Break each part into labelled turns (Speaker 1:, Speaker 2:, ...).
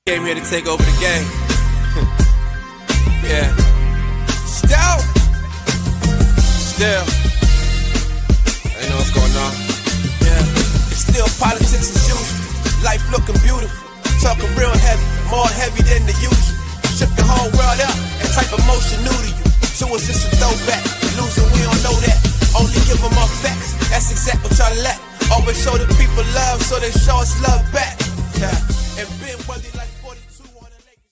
Speaker 1: Came here to take over the game. Yeah. Still. I know what's going on. Yeah. It's still politics as usual. Life looking beautiful. Talking real heavy. More heavy than the usual. Shook the whole world up. That type of motion new to you. So it's just a throwback. Losing, we don't know that. Only give them our facts. That's exactly what y'all lack. Always show the people love, so they show us love back. Yeah. And Ben Wally like 42 on the Lakers.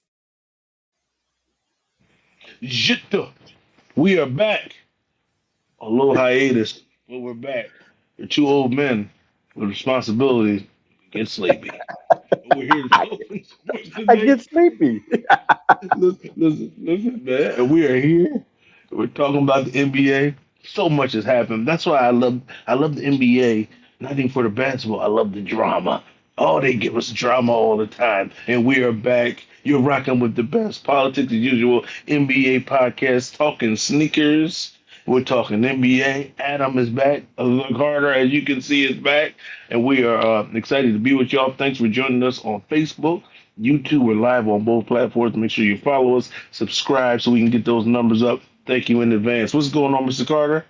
Speaker 2: Jita. We are back. A little hiatus, but we're back. We're two old men with responsibility. Get sleepy. We're here to talk sports today.
Speaker 3: I get sleepy.
Speaker 2: Listen, man. And we are here. We're talking about the NBA. So much has happened. That's why I love the NBA. Not even for the basketball. I love the drama. Oh, they give us drama all the time. And we are back. You're rocking with the best politics as usual NBA podcast, talking sneakers. We're talking NBA. Adam is back. Look harder, as you can see, is back. And we are excited to be with y'all. Thanks for joining us on Facebook, YouTube. We're live on both platforms. Make sure you follow us, subscribe so we can get those numbers up. Thank you in advance. What's going on, Mr. Carter?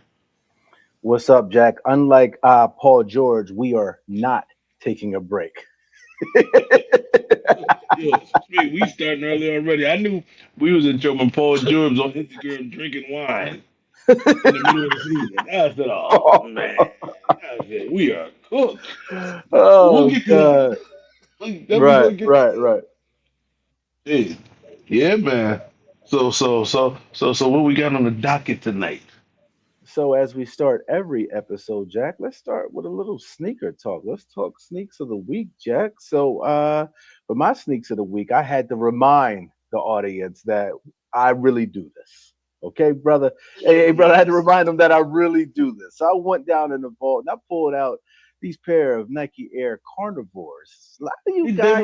Speaker 3: What's up, Jack? Unlike Paul George, we are not taking a break.
Speaker 2: Yo, we starting early already. I knew we was in trouble when Paul George was on Instagram drinking wine in the middle of the season. I said, oh, man. I said, we are cooked.
Speaker 3: Oh,
Speaker 2: We'll get
Speaker 3: God. Right.
Speaker 2: Hey, yeah, man. So what we got on the docket tonight?
Speaker 3: So as we start every episode, Jack, let's start with a little sneaker talk. Let's talk sneaks of the week, Jack. So for my sneaks of the week, I had to remind the audience that I really do this. Okay, brother. Hey, brother, I had to remind them that I really do this. So I went down in the vault and I pulled out these pair of Nike Air Carnivores. A lot of you guys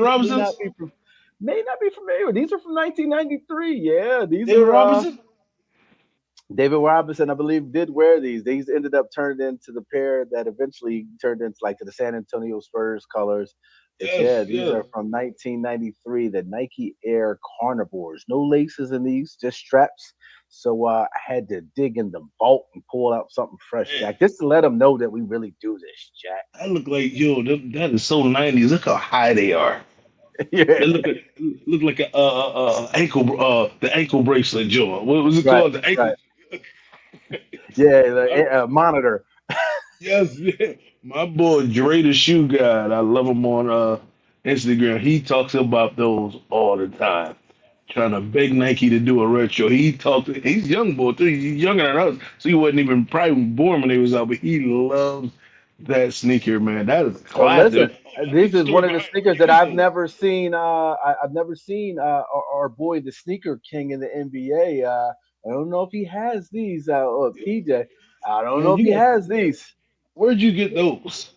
Speaker 3: may not be familiar. These are from 1993. Yeah, these
Speaker 2: David
Speaker 3: are
Speaker 2: Robinson?
Speaker 3: David Robinson, I believe, did wear these. These ended up turning into the pair that eventually turned into like to the San Antonio Spurs colors. But these are from 1993, the Nike Air Carnivores. No laces in these, just straps. So I had to dig in the vault and pull out something fresh, Jack, just to let them know that we really do this, Jack.
Speaker 2: I look like, that is so 90s. Look how high they are.
Speaker 3: Yeah.
Speaker 2: They look like the ankle bracelet, Joe. What was it called? The ankle.
Speaker 3: Right. Yeah, monitor.
Speaker 2: Yes, yeah. My boy Dre the Shoe God, I love him on Instagram. He talks about those all the time. Trying to beg Nike to do a retro. He's young boy too. He's younger than us, so he wasn't even probably born when they was out. But he loves that sneaker, man. That is a classic.
Speaker 3: This is one of the sneakers that I've never seen. I've never seen our boy, the Sneaker King in the NBA. I don't know if he has these. PJ, I don't know if he has these.
Speaker 2: Where'd you get those?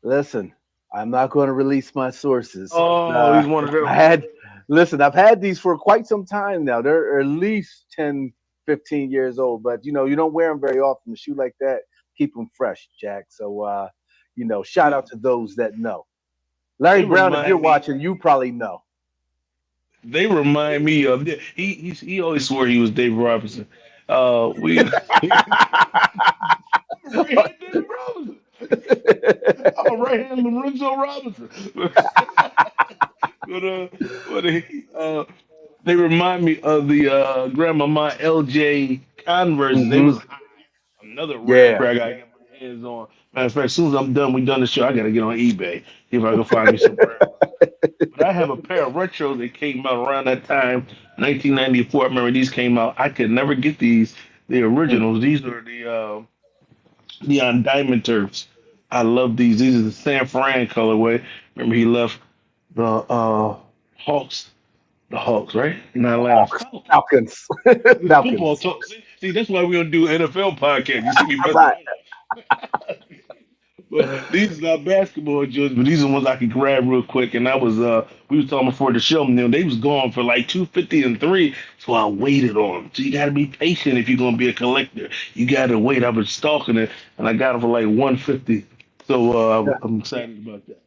Speaker 3: Listen, I'm not going to release my sources.
Speaker 2: Oh, he's one of them.
Speaker 3: I've had these for quite some time now. They're at least 10, 15 years old, but you don't wear them very often. A shoe like that, keep them fresh, Jack. So, shout out to those that know. Larry Brown, if you're watching, you probably know.
Speaker 2: They remind me of he always swore he was Dave Robinson. David Robinson. I'm a right hand Lorenzo Robinson. but they remind me of the Grandmama LJ Converse.
Speaker 3: Mm-hmm.
Speaker 2: They was another rare crack I got my hands on. Matter of fact, as soon as I'm done, we done the show, I gotta get on eBay, see if I can find me some brown. But I have a pair of retros that came out around that time, 1994. I remember these came out. I could never get these, the originals. These are the Neon Diamond Turfs. I love these. These are the San Fran colorway. Remember, he left the Hawks. The Hawks, right? Not Atlanta.
Speaker 3: Falcons.
Speaker 2: Football talk. See, that's why we don't do NFL podcast. You see me messing But these are not basketball judges, but these are ones I can grab real quick. And we was talking before the show, they was going for like 250 and three, so I waited on them. So you got to be patient if you're gonna be a collector. You got to wait. I've been stalking it, and I got them for like 150. So I'm excited about that.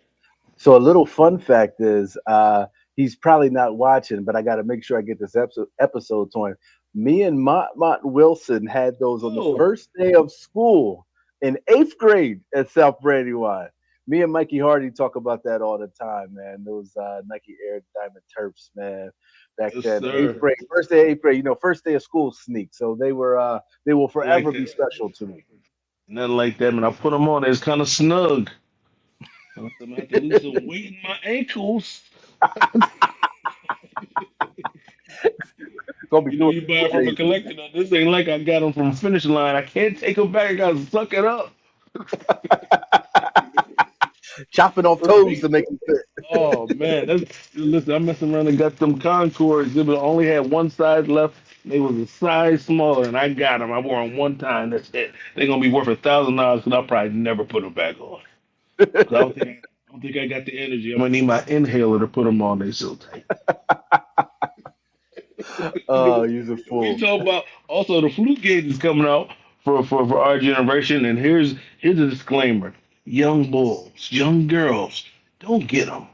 Speaker 3: So a little fun fact is, He's probably not watching, but I got to make sure I get this episode to him. Me and Mont Wilson had those on the
Speaker 2: Oh,
Speaker 3: first day of school in eighth grade at South Brandywine. Me and Mikey Hardy talk about that all the time, man. Those Nike Air Diamond Turfs, man. Back
Speaker 2: yes,
Speaker 3: then, eighth
Speaker 2: sir.
Speaker 3: grade, first day, eighth grade. First day of school sneak. So they will
Speaker 2: Nothing like
Speaker 3: forever be
Speaker 2: that.
Speaker 3: special to me.
Speaker 2: Nothing like that, man. I put them on. It's kind of snug. I'm gonna have to lose some weight in my ankles.
Speaker 3: Gonna be
Speaker 2: You know,
Speaker 3: doing
Speaker 2: you buy it from a
Speaker 3: days.
Speaker 2: collector. Now. This ain't like I got them from finish line. I can't take them back. I gotta suck it up.
Speaker 3: Chopping off
Speaker 2: First
Speaker 3: toes to
Speaker 2: week.
Speaker 3: make them fit.
Speaker 2: Oh man, listen. I messed around and got them Concords. They only had one size left. They was a size smaller, and I got them. I wore them one time. That's it. They're gonna be worth $1,000 because I'll probably never put them back on. 'Cause I don't think I got the energy. I'm gonna need my inhaler to put them on. They so tight.
Speaker 3: Oh, you're a
Speaker 2: We
Speaker 3: fool.
Speaker 2: talk about also the flu gauge is coming out for our generation, and here's a disclaimer: young boys, young girls, don't get them.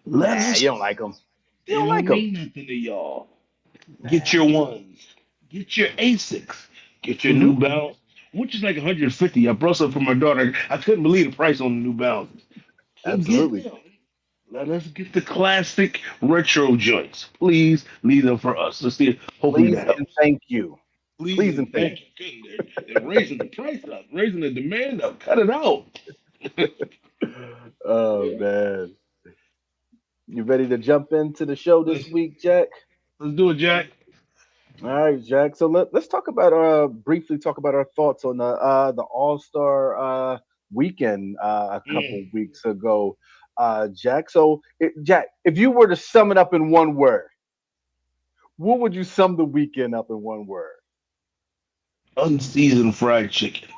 Speaker 2: Let
Speaker 3: Nah,
Speaker 2: us.
Speaker 3: you don't like them. You
Speaker 2: They
Speaker 3: don't
Speaker 2: don't
Speaker 3: like them.
Speaker 2: mean nothing to y'all. Get your
Speaker 3: Nah.
Speaker 2: ones. Get your Asics. Get your
Speaker 3: Hmm.
Speaker 2: New Balance, which is like 150. I brought some for my daughter. I couldn't believe the price on the New Balance. Keep getting
Speaker 3: Absolutely.
Speaker 2: them. Let us get the classic retro joints. Please leave them for us. Let's see. Hopefully
Speaker 3: Please
Speaker 2: that
Speaker 3: and
Speaker 2: helps.
Speaker 3: thank you.
Speaker 2: Please
Speaker 3: Please
Speaker 2: and
Speaker 3: and thank
Speaker 2: thank you. They're raising the price up, raising the demand up. Cut it out.
Speaker 3: you. Oh man. You ready to jump into the show
Speaker 2: Let's,
Speaker 3: this week, Jack?
Speaker 2: let's do it, Jack.
Speaker 3: All right, Jack. So let's talk about briefly talk about our thoughts on the All Star weekend a couple
Speaker 2: Mm.
Speaker 3: weeks ago, Jack. Jack, if you were to sum it up in one word, what would you sum the weekend up in one word?
Speaker 2: Unseasoned fried chicken.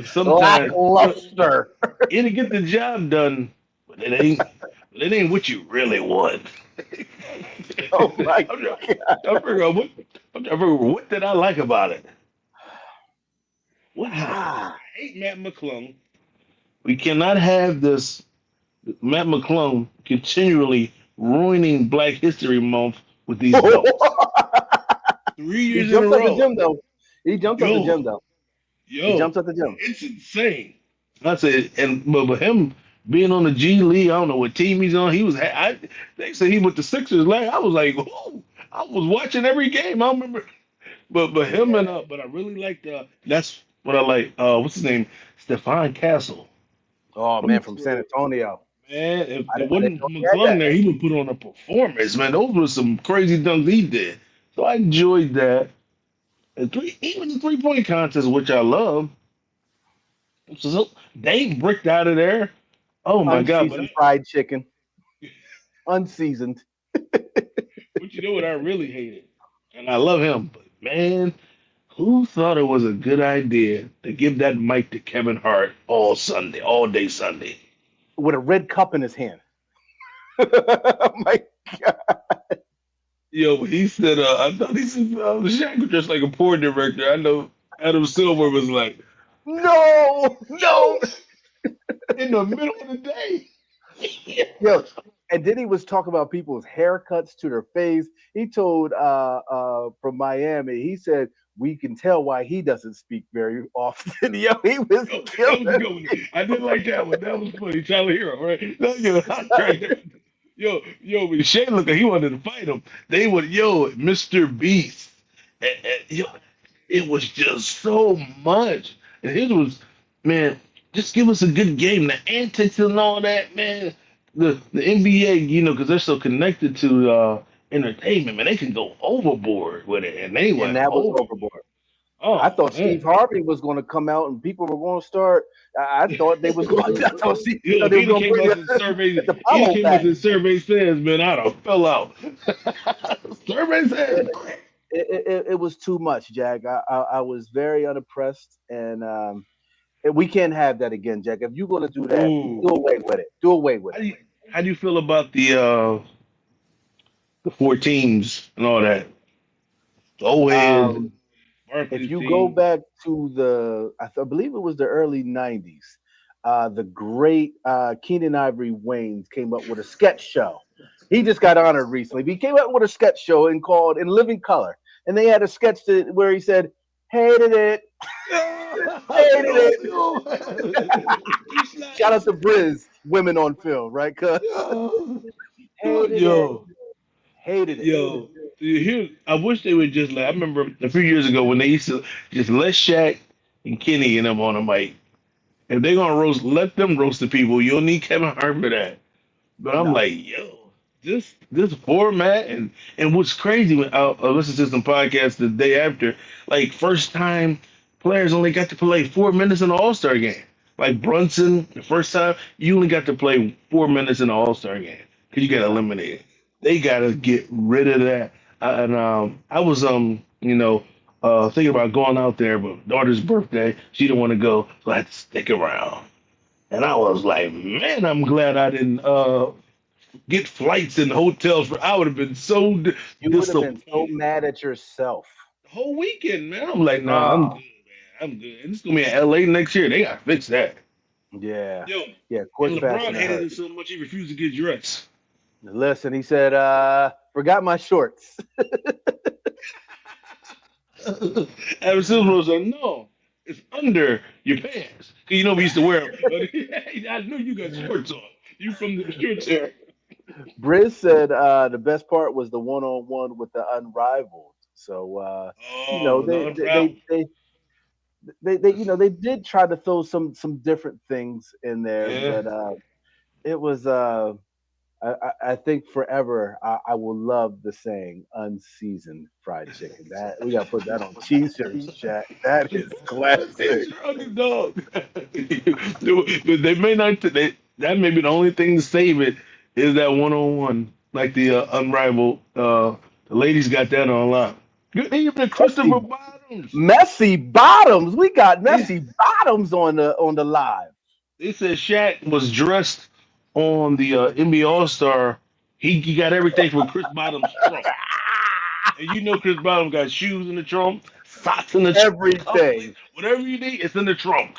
Speaker 2: Sometimes
Speaker 3: Lackluster.
Speaker 2: it'll get the job done, but it ain't what you really want.
Speaker 3: Oh my
Speaker 2: I'm trying, I'm figuring what I'm trying to figure out what did I like about it? What happened?
Speaker 3: God.
Speaker 2: I hate Matt McClung. We cannot have this Matt McClung continually ruining Black History Month with these belts. Three
Speaker 3: He
Speaker 2: years in a
Speaker 3: jumps at the
Speaker 2: row.
Speaker 3: gym though. He jumps at the
Speaker 2: Yo,
Speaker 3: gym though. He
Speaker 2: yo,
Speaker 3: jumps at the gym.
Speaker 2: it's insane. I said, but him being on the G League, I don't know what team he's on. He was. They said he went to Sixers. Like I was like, whoa. I was watching every game. I remember, but him
Speaker 3: Yeah.
Speaker 2: but I really liked. That's what I like. What's his name? Stefan Castle.
Speaker 3: Oh
Speaker 2: Them
Speaker 3: man, from
Speaker 2: two,
Speaker 3: San Antonio.
Speaker 2: man, if there
Speaker 3: I didn't
Speaker 2: wasn't
Speaker 3: know he had
Speaker 2: McClung
Speaker 3: that.
Speaker 2: there, he would put on a performance. Man, those were some crazy dunks he did. So I enjoyed that. Even the 3-point contest, which I love. So they bricked out of there. Oh my god!
Speaker 3: Unseasoned fried chicken. Unseasoned.
Speaker 2: But you know what I really hated, and I love him, but man, who thought it was a good idea to give that mic to Kevin Hart all Sunday, all day Sunday?
Speaker 3: With a red cup in his hand. Oh my God.
Speaker 2: Yo, he said, I thought he said, Shaq was just like a porn director. I know Adam Silver was like,
Speaker 3: No,
Speaker 2: yo,
Speaker 3: no.
Speaker 2: in the middle of the day.
Speaker 3: Yo. And then he was talking about people's haircuts to their face. He told from Miami, he said, we can tell why he doesn't speak very often. Yo, he was
Speaker 2: Yo, that
Speaker 3: killing
Speaker 2: was a good one.
Speaker 3: me.
Speaker 2: I didn't like that one. That was funny. Tyler Hero, right? No, yo, I cracked up. But Shane Looker, he wanted to fight him. They would, Mr. Beast. Yo, it was just so much. And his was, man, just give us a good game. The antics and all that, man. The NBA, because they're so connected to entertainment, man, they can go overboard with it. And they
Speaker 3: And
Speaker 2: went
Speaker 3: that was
Speaker 2: overboard.
Speaker 3: overboard. I
Speaker 2: Oh,
Speaker 3: thought
Speaker 2: man.
Speaker 3: Steve Harvey was going to come out and people were going to start. I thought they was going. I thought,
Speaker 2: Yo,
Speaker 3: they
Speaker 2: if
Speaker 3: were
Speaker 2: he'd have
Speaker 3: going to
Speaker 2: came
Speaker 3: bring
Speaker 2: out and survey,
Speaker 3: the
Speaker 2: he'd have
Speaker 3: Apollo
Speaker 2: came out
Speaker 3: back.
Speaker 2: and survey says, man, I'd have fell out. Survey says.
Speaker 3: It was too much, Jack. I was very unimpressed, and we can't have that again, Jack. If you're going to do that,
Speaker 2: Ooh.
Speaker 3: do away with it. Do away with
Speaker 2: How
Speaker 3: it.
Speaker 2: do you how do you feel about the four teams and all that? The old heads,
Speaker 3: If
Speaker 2: Barkley's
Speaker 3: you go
Speaker 2: team.
Speaker 3: back to I believe it was the early '90s, the great Keenan Ivory Waynes came up with a sketch show. He just got honored recently. But he came up with a sketch show and called In Living Color, and they had a sketch where he said, "Hated it, hated
Speaker 2: yo,
Speaker 3: it."
Speaker 2: yo. He's
Speaker 3: Shout out
Speaker 2: nice.
Speaker 3: to Briz, women on film, right? Cause
Speaker 2: Yo,
Speaker 3: hated it,
Speaker 2: yo,
Speaker 3: hated it.
Speaker 2: yo. Here, I wish they would just I remember a few years ago when they used to just let Shaq and Kenny and them on the mic. If they gonna roast, let them roast the people. You don't need Kevin Hart for that. But I'm
Speaker 3: No,
Speaker 2: like, yo, this format and what's crazy when I listened to some podcasts the day after, like first time players only got to play 4 minutes in the All Star game. Like Brunson, the first time you only got to play 4 minutes in the All Star game because you got
Speaker 3: yeah.
Speaker 2: eliminated. They got to get rid of that. And I was thinking about going out there, but daughter's birthday, she didn't want to go, so I had to stick around. And I was like, man, I'm glad I didn't get flights and hotels for. I would have been so
Speaker 3: You would have been so
Speaker 2: disappointed
Speaker 3: mad at yourself.
Speaker 2: the whole weekend, man. I'm like, nah, I'm good,
Speaker 3: Oh,
Speaker 2: man. I'm good. And it's gonna be in LA next year. They gotta fix that.
Speaker 3: yeah,
Speaker 2: Yo,
Speaker 3: yeah.
Speaker 2: and
Speaker 3: Quick, fast,
Speaker 2: LeBron
Speaker 3: and a
Speaker 2: hated
Speaker 3: hurt.
Speaker 2: it so much he refused to get dressed.
Speaker 3: Listen, he said, "Forgot my shorts."
Speaker 2: Adam Silver was like, no, it's under your pants. Cause you know we used to wear them. I know you got shorts on. You from the shorts era.
Speaker 3: Briz said the best part was the one-on-one with the unrivaled. So you know,
Speaker 2: Oh, the unravel.
Speaker 3: they did try to throw some different things in there,
Speaker 2: Yeah.
Speaker 3: but it was I think forever I will love the saying unseasoned fried chicken. That we gotta put that on t-shirts, Jack. That is
Speaker 2: It's
Speaker 3: classic.
Speaker 2: your underdog. But they may not. That may be the only thing to save it is that one on one, like the unrivaled. The ladies got that on lock. Good evening, Christopher
Speaker 3: Messy,
Speaker 2: Bottoms.
Speaker 3: messy bottoms. We got
Speaker 2: They,
Speaker 3: messy bottoms on the live.
Speaker 2: they said Shaq was dressed on the NBA All Star. He got everything from Chris Bottom's trunk, and you know Chris Bottom got shoes in the trunk, socks in the trunk, cufflinks,
Speaker 3: Everything.
Speaker 2: whatever you need, it's in the trunk.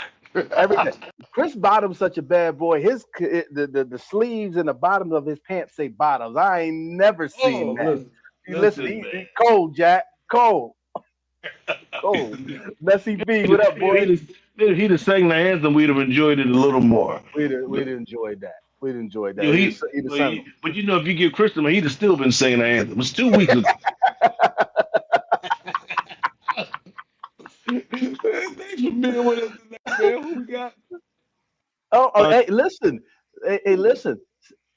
Speaker 3: Everything. Chris Bottom's such a bad boy. The sleeves and the bottoms of his pants say bottoms. I ain't never seen
Speaker 2: Oh,
Speaker 3: that.
Speaker 2: listen,
Speaker 3: You listen,
Speaker 2: listen,
Speaker 3: he
Speaker 2: man.
Speaker 3: cold, Jack. Cold, cold. Messy B, what up, boy?
Speaker 2: He'd have sang the anthem, we'd have enjoyed it a little more.
Speaker 3: We'd enjoyed that. We'd enjoyed
Speaker 2: You know,
Speaker 3: that. He'd have sung
Speaker 2: but you know, if you give Christopher, he'd have still been singing the anthem. It was 2 weeks ago. Thanks for being with us tonight, man. Who we got?
Speaker 3: oh,
Speaker 2: Uh,
Speaker 3: hey, listen. Hey, listen.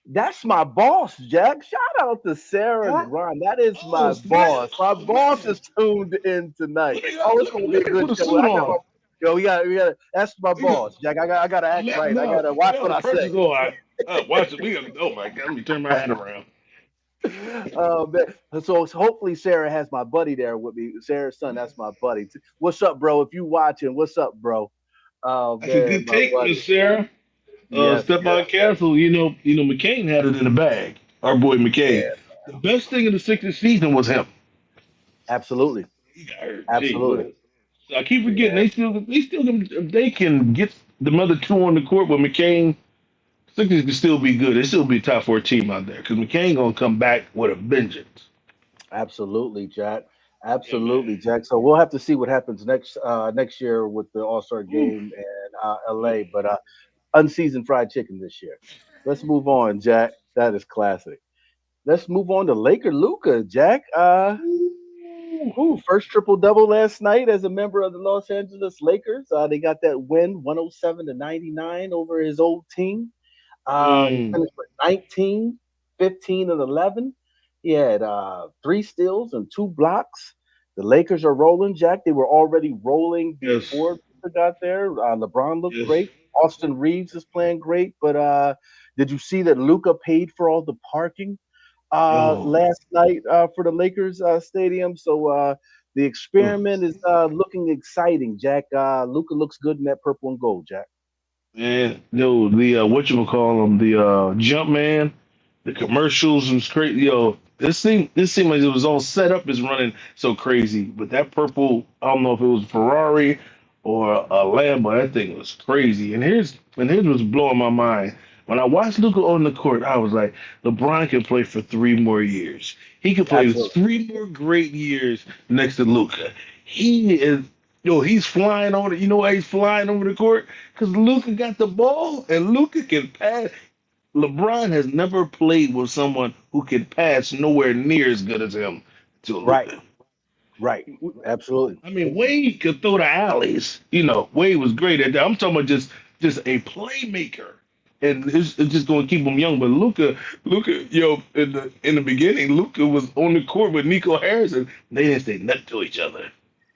Speaker 3: That's my boss, Jack. Shout out to Sarah
Speaker 2: huh?
Speaker 3: and Ron. That is
Speaker 2: Oh,
Speaker 3: my
Speaker 2: snap.
Speaker 3: boss. My
Speaker 2: Oh,
Speaker 3: boss
Speaker 2: man.
Speaker 3: is tuned in tonight.
Speaker 2: Let me,
Speaker 3: Oh, it's gonna be a
Speaker 2: let me
Speaker 3: good
Speaker 2: put a
Speaker 3: show.
Speaker 2: suit on.
Speaker 3: Yo, we got. That's my
Speaker 2: We got,
Speaker 3: boss, Jack. I gotta act right. I
Speaker 2: now,
Speaker 3: gotta watch
Speaker 2: now
Speaker 3: what
Speaker 2: the
Speaker 3: I say.
Speaker 2: pressure's on. Watch it. We got, oh, my God. Let me turn my hat around.
Speaker 3: So hopefully Sarah has my buddy there with me. Sarah's son, that's my buddy. What's up, bro? If you watching, what's up, bro? Oh
Speaker 2: That's a
Speaker 3: man,
Speaker 2: good
Speaker 3: my
Speaker 2: take,
Speaker 3: buddy.
Speaker 2: Miss Sarah.
Speaker 3: Yes,
Speaker 2: Step
Speaker 3: yes,
Speaker 2: out castle. McCain had it in the bag. Our boy McCain.
Speaker 3: yeah,
Speaker 2: The best thing in the Sixers season was him.
Speaker 3: absolutely,
Speaker 2: He got hurt. Gee,
Speaker 3: absolutely.
Speaker 2: man. So I keep forgetting
Speaker 3: Yeah,
Speaker 2: they can get the other two on the court, but McCain Sixers can still be good. They still be a top four team out there because McCain gonna come back with a vengeance.
Speaker 3: absolutely, Jack.
Speaker 2: Yeah, man.
Speaker 3: Absolutely, Jack. So we'll have to see what happens next year with the All Star
Speaker 2: Whew.
Speaker 3: game in LA. But unseasoned fried chicken this year. Let's move on, Jack. That is classic. Let's move on to Laker Luka, Jack.
Speaker 2: Ooh.
Speaker 3: First triple double last night as a member of the Los Angeles Lakers. They got that win 107-99 over his old team. He
Speaker 2: Mm.
Speaker 3: finished with 19, 15, and 11. He had three steals and two blocks. The Lakers are rolling, Jack. They were already rolling
Speaker 2: Yes.
Speaker 3: before Luka got there. LeBron looked
Speaker 2: Yes.
Speaker 3: great. Austin Reeves is playing great. But did you see that Luka paid for all the parking
Speaker 2: Yo.
Speaker 3: last night for the Lakers stadium? So the experiment is looking exciting, Jack. Luka looks good in that purple and gold, Jack.
Speaker 2: Man, no, the what you call them, the jump man, the commercials was crazy. Yo, this seemed like it was all set up as running so crazy. But that purple, I don't know if it was Ferrari or a Lambo. That thing was crazy. And here's what's blowing my mind. When I watched Luka on the court, I was like, LeBron can play for 3 more years. He could play
Speaker 3: Absolutely.
Speaker 2: 3 more great years next to Luka. He is, he's flying on it. You know why he's flying over the court? Because Luka got the ball and Luka can pass. LeBron has never played with someone who can pass nowhere near as good as him to
Speaker 3: Right.
Speaker 2: Luka.
Speaker 3: Right. Absolutely.
Speaker 2: I mean, Wade could throw the alleys. Wade was great at that. I'm talking about just a playmaker, and it's just going to keep him young. But Luka, in the beginning, Luka was on the court with Nico Harrison. They didn't say nothing to each other.